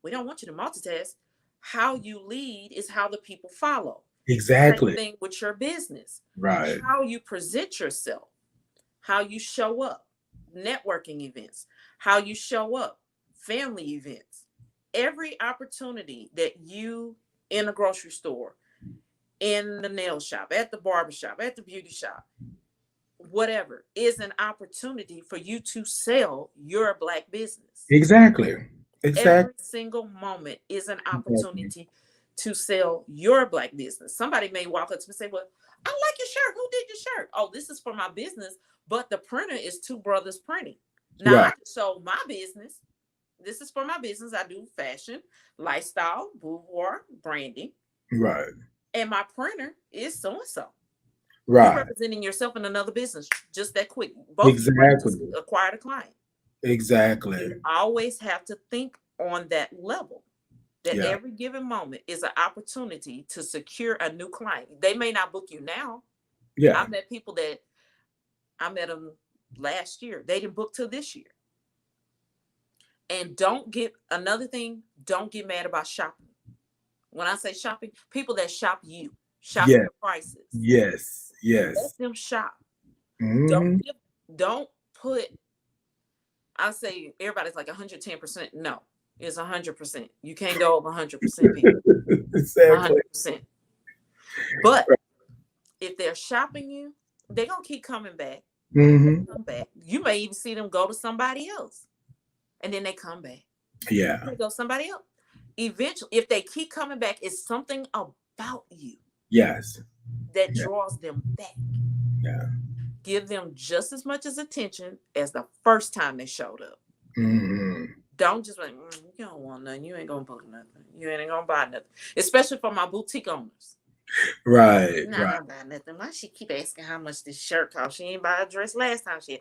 we don't want you to multitask. How you lead is how the people follow. Exactly. Same thing with your business. Right. How you present yourself, how you show up, networking events, how you show up, family events. Every opportunity that you in a grocery store, in the nail shop, at the barber shop, at the beauty shop, whatever, is an opportunity for you to sell your Black business. Exactly. Exactly. Every single moment is an opportunity to sell your Black business. Somebody may walk up to me and say, well, I like your shirt. Who did your shirt? Oh, this is for my business, but the printer is Two Brothers Printing. Now, Right. I can show my business. This is for my business. I do fashion, lifestyle, boudoir, branding. Right. And my printer is so-and-so. Right. You're representing yourself in another business just that quick. Both Exactly. just acquired a client. Exactly. You always have to think on that level, that Yeah. every given moment is an opportunity to secure a new client. They may not book you now, Yeah. I met people that I met them last year. They didn't book till this year. And don't get another thing, don't get mad about shopping. When I say shopping, people that shop you, shop Yeah. your prices. Yes. Let Yes. them shop. Don't Hmm. give, don't put, I say everybody's like 110%. No, it's 100%. You can't go over 100%, people. Exactly. 100%. But if they're shopping you, they're gonna keep coming back. Hmm. Come back. You may even see them go to somebody else. And then they come back. Yeah. They go somebody else. Eventually, if they keep coming back, it's something about you Yes. that Yeah. draws them back. Yeah. Give them just as much as attention as the first time they showed up. Hmm. Don't just like, you don't want nothing. You ain't gonna book nothing. You ain't gonna buy nothing. Especially for my boutique owners. Right. You're not Right. gonna buy nothing. Why she keep asking how much this shirt costs? She ain't buy a dress last time she.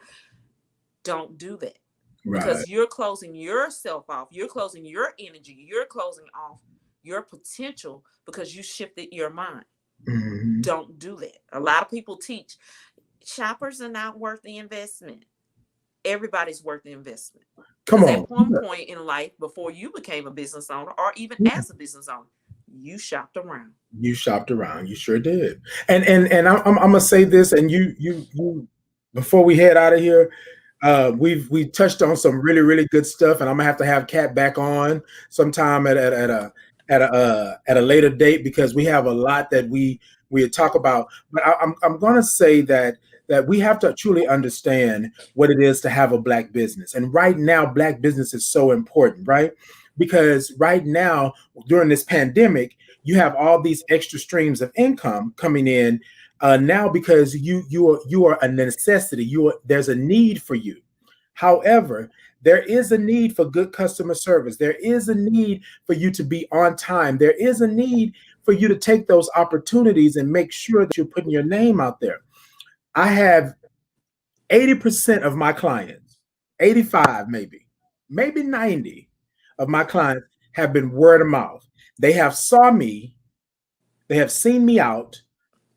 Don't do that. Right. Because you're closing yourself off. You're closing your energy. You're closing off your potential because you shifted your mind. Hmm. Don't do that. A lot of people teach shoppers are not worth the investment. Everybody's worth the investment. Come Because on. at one point in life, before you became a business owner, or even Yeah. as a business owner, you shopped around. You shopped around. You sure did. And I'm gonna say this, and you before we head out of here, we touched on some really good stuff, and I'm gonna have Kat back on sometime at a later date because we have a lot that we talk about. But I'm gonna say that we have to truly understand what it is to have a black business, and right now, black business is so important, right? Because right now, during this pandemic, you have all these extra streams of income coming in now because you are a necessity. There's a need for you. However, there is a need for good customer service. There is a need for you to be on time. There is a need for you to take those opportunities and make sure that you're putting your name out there. I have 80% of my clients, 85 maybe 90 of my clients have been word of mouth. They have saw me, they have seen me out.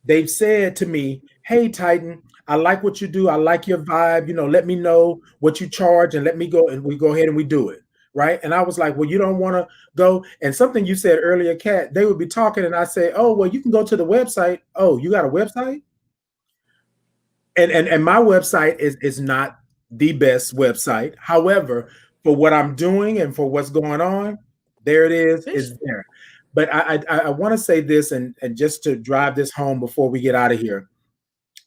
They've said to me, "Hey Titan, I like what you do. I like your vibe. Let me know what you charge and let me go and we go ahead and we do it." Right. And I was like, "Well, you don't want to go." And something you said earlier, Kat, they would be talking and I say, "Oh, well, you can go to the website." "Oh, you got a website?" And my website is not the best website. However, for what I'm doing and for what's going on, there it is Efficient. there. But I want to say this and just to drive this home before we get out of here,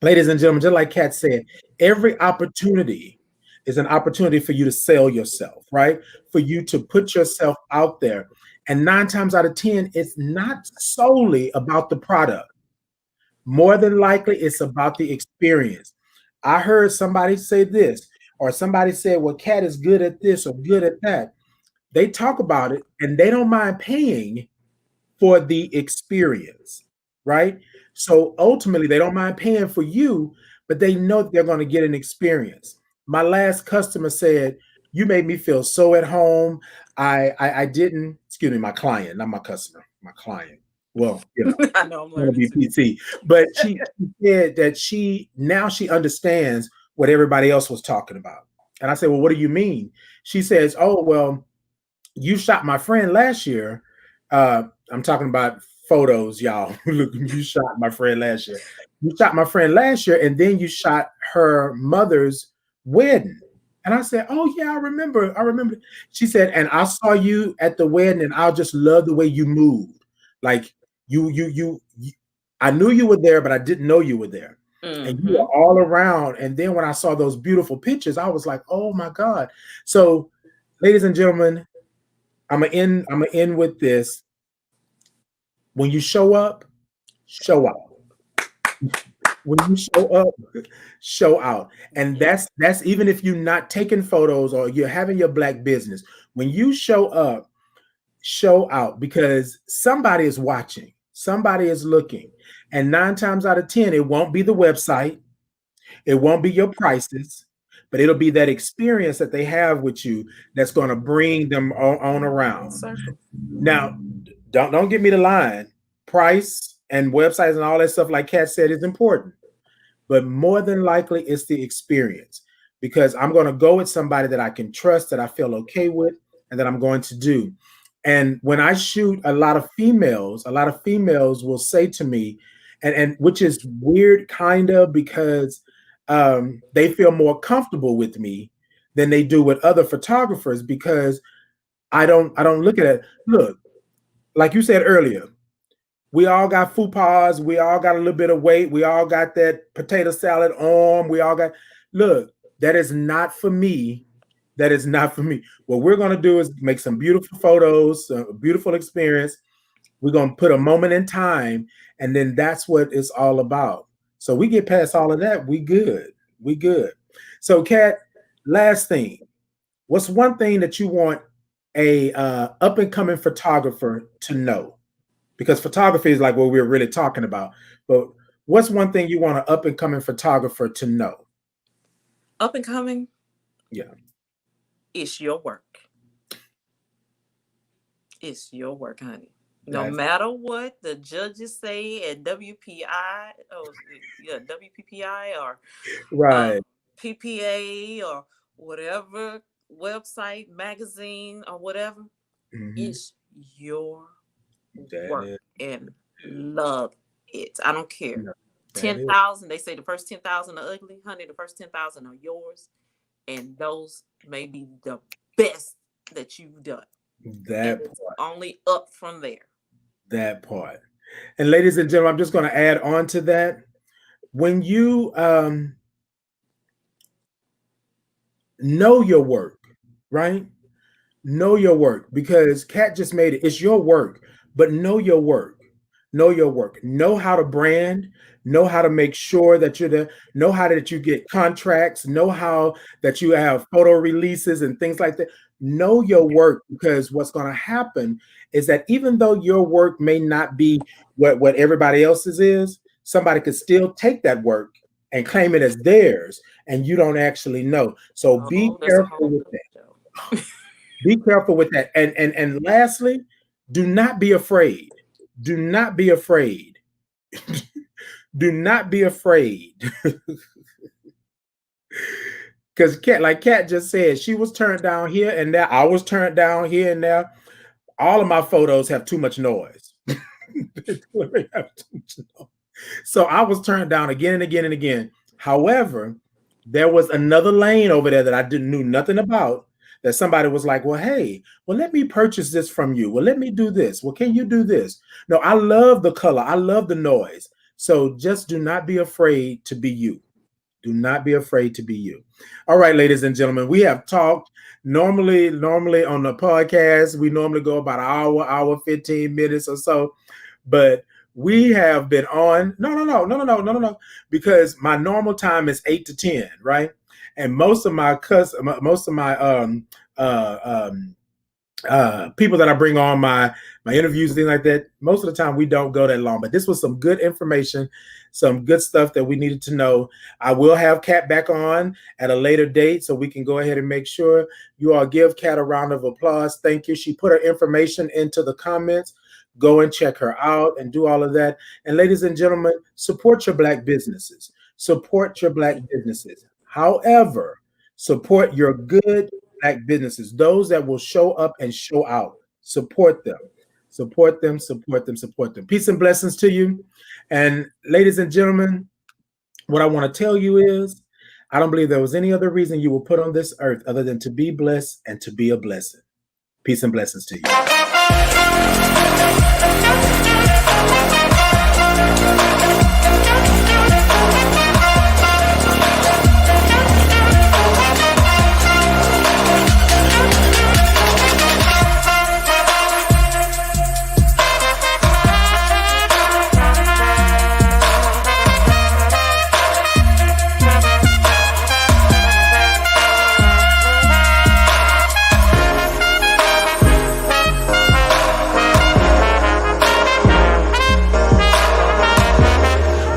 ladies and gentlemen, just like Kat said, every opportunity is an opportunity for you to sell yourself, right? For you to put yourself out there. And 9 times out of 10, it's not solely about the product. More than likely, it's about the experience. I heard somebody say this, or somebody said, "Well, Kat is good at this or good at that." They talk about it and they don't mind paying for the experience, right? So ultimately, they don't mind paying for you, but they know that they're going to get an experience. My last customer said, "You made me feel so at home. I didn't, excuse me, my client, not my customer, my client. Well, I know I'm want to learning be too. PC, but she said that she understands what everybody else was talking about. And I said, "Well, what do you mean?" She says, "Oh, well, you shot my friend last year." I'm talking about photos, y'all. Look, you shot my friend last year. You shot my friend last year, and then you shot her mother's wedding. And I said, "Oh yeah, I remember. I remember." She said, "And I saw you at the wedding, and I just love the way you moved. Like you I knew you were there, but I didn't know you were there. And you Mm-hmm. were all around. And then when I saw those beautiful pictures, I was like, oh my God." So, ladies and gentlemen, I'm gonna end with this. When you show up, show out. When you show up, show out. And Yeah. that's even if you're not taking photos or you're having your black business. When you show up, show out because somebody is watching, somebody is looking. And 9 times out of 10, it won't be the website, it won't be your prices, but it'll be that experience that they have with you that's going to bring them on Full around. circle. Now, don't get me the line. Price and websites and all that stuff, like Kat said, is important. but more than likely it's the experience, because I'm going to go with somebody that I can trust, that I feel okay with, and that I'm going to do. And when I shoot, a lot of females will say to me, and which is weird, kind of, because they feel more comfortable with me than they do with other photographers, because I don't look at it. Look, like you said earlier, we all got fupas, we all got a little bit of weight, we all got that potato salad arm, we all got, look, that is not for me. That is not for me. What we're going to do is make some beautiful photos, a beautiful experience. We're going to put a moment in time, and then that's what it's all about. So we get past all of that, we good. We good. So Kat, last thing. What's one thing that you want a up and coming photographer to know? Because photography is like what we're really talking about. But what's one thing you want an up and coming photographer to know? Up and coming? Yeah. It's your work. It's your work, honey. No matter what the judges say at WPI, WPPI or right, PPA or whatever website, magazine or whatever, it's your work and love it. I don't care. No, 10,000, they say the first 10,000 are ugly, honey. The first 10,000 are yours, and those may be the best that you've done. That part. Only up from there. That part. And ladies and gentlemen, I'm just going to add on to that. When you know your work, right? Know your work, because Kat just made it. It's your work, but know your work. Know your work. Know how to brand. Know how to make sure that you're there. Know how that you get contracts. Know how that you have photo releases and things like that. Know your work, because what's going to happen is that even though your work may not be what everybody else's is, somebody could still take that work and claim it as theirs, and you don't actually know. So be careful with that. Be careful with that. And lastly, do not be afraid. Do not be afraid. Do not be afraid. Because like Kat just said, she was turned down here and there. I was turned down here and there. All of my photos have too much noise. So I was turned down again and again and again. However, there was another lane over there that I knew nothing about, that somebody was like, well, hey, well, let me purchase this from you. Well, let me do this. Well, can you do this? No, I love the color. I love the noise. So just do not be afraid to be you. Do not be afraid to be you. All right, ladies and gentlemen, we have talked. Normally on the podcast, we normally go about an hour, 15 minutes or so. But we have been on, no, because my normal time is 8 to 10, right? And most of my people that I bring on my interviews, things like that, most of the time we don't go that long. But this was some good information, some good stuff that we needed to know. I will have Kat back on at a later date, so we can go ahead and make sure you all give Kat a round of applause. Thank you. She put her information into the comments. Go and check her out and do all of that. And ladies and gentlemen, support your Black businesses. Support your Black businesses. However, support your good Black businesses, those that will show up and show out. Support them. Support them, support them, support them. Peace and blessings to you. And ladies and gentlemen, what I want to tell you is, I don't believe there was any other reason you were put on this earth other than to be blessed and to be a blessing. Peace and blessings to you.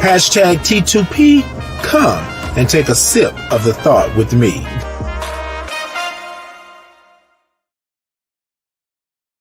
Hashtag T2P, come and take a sip of the thought with me.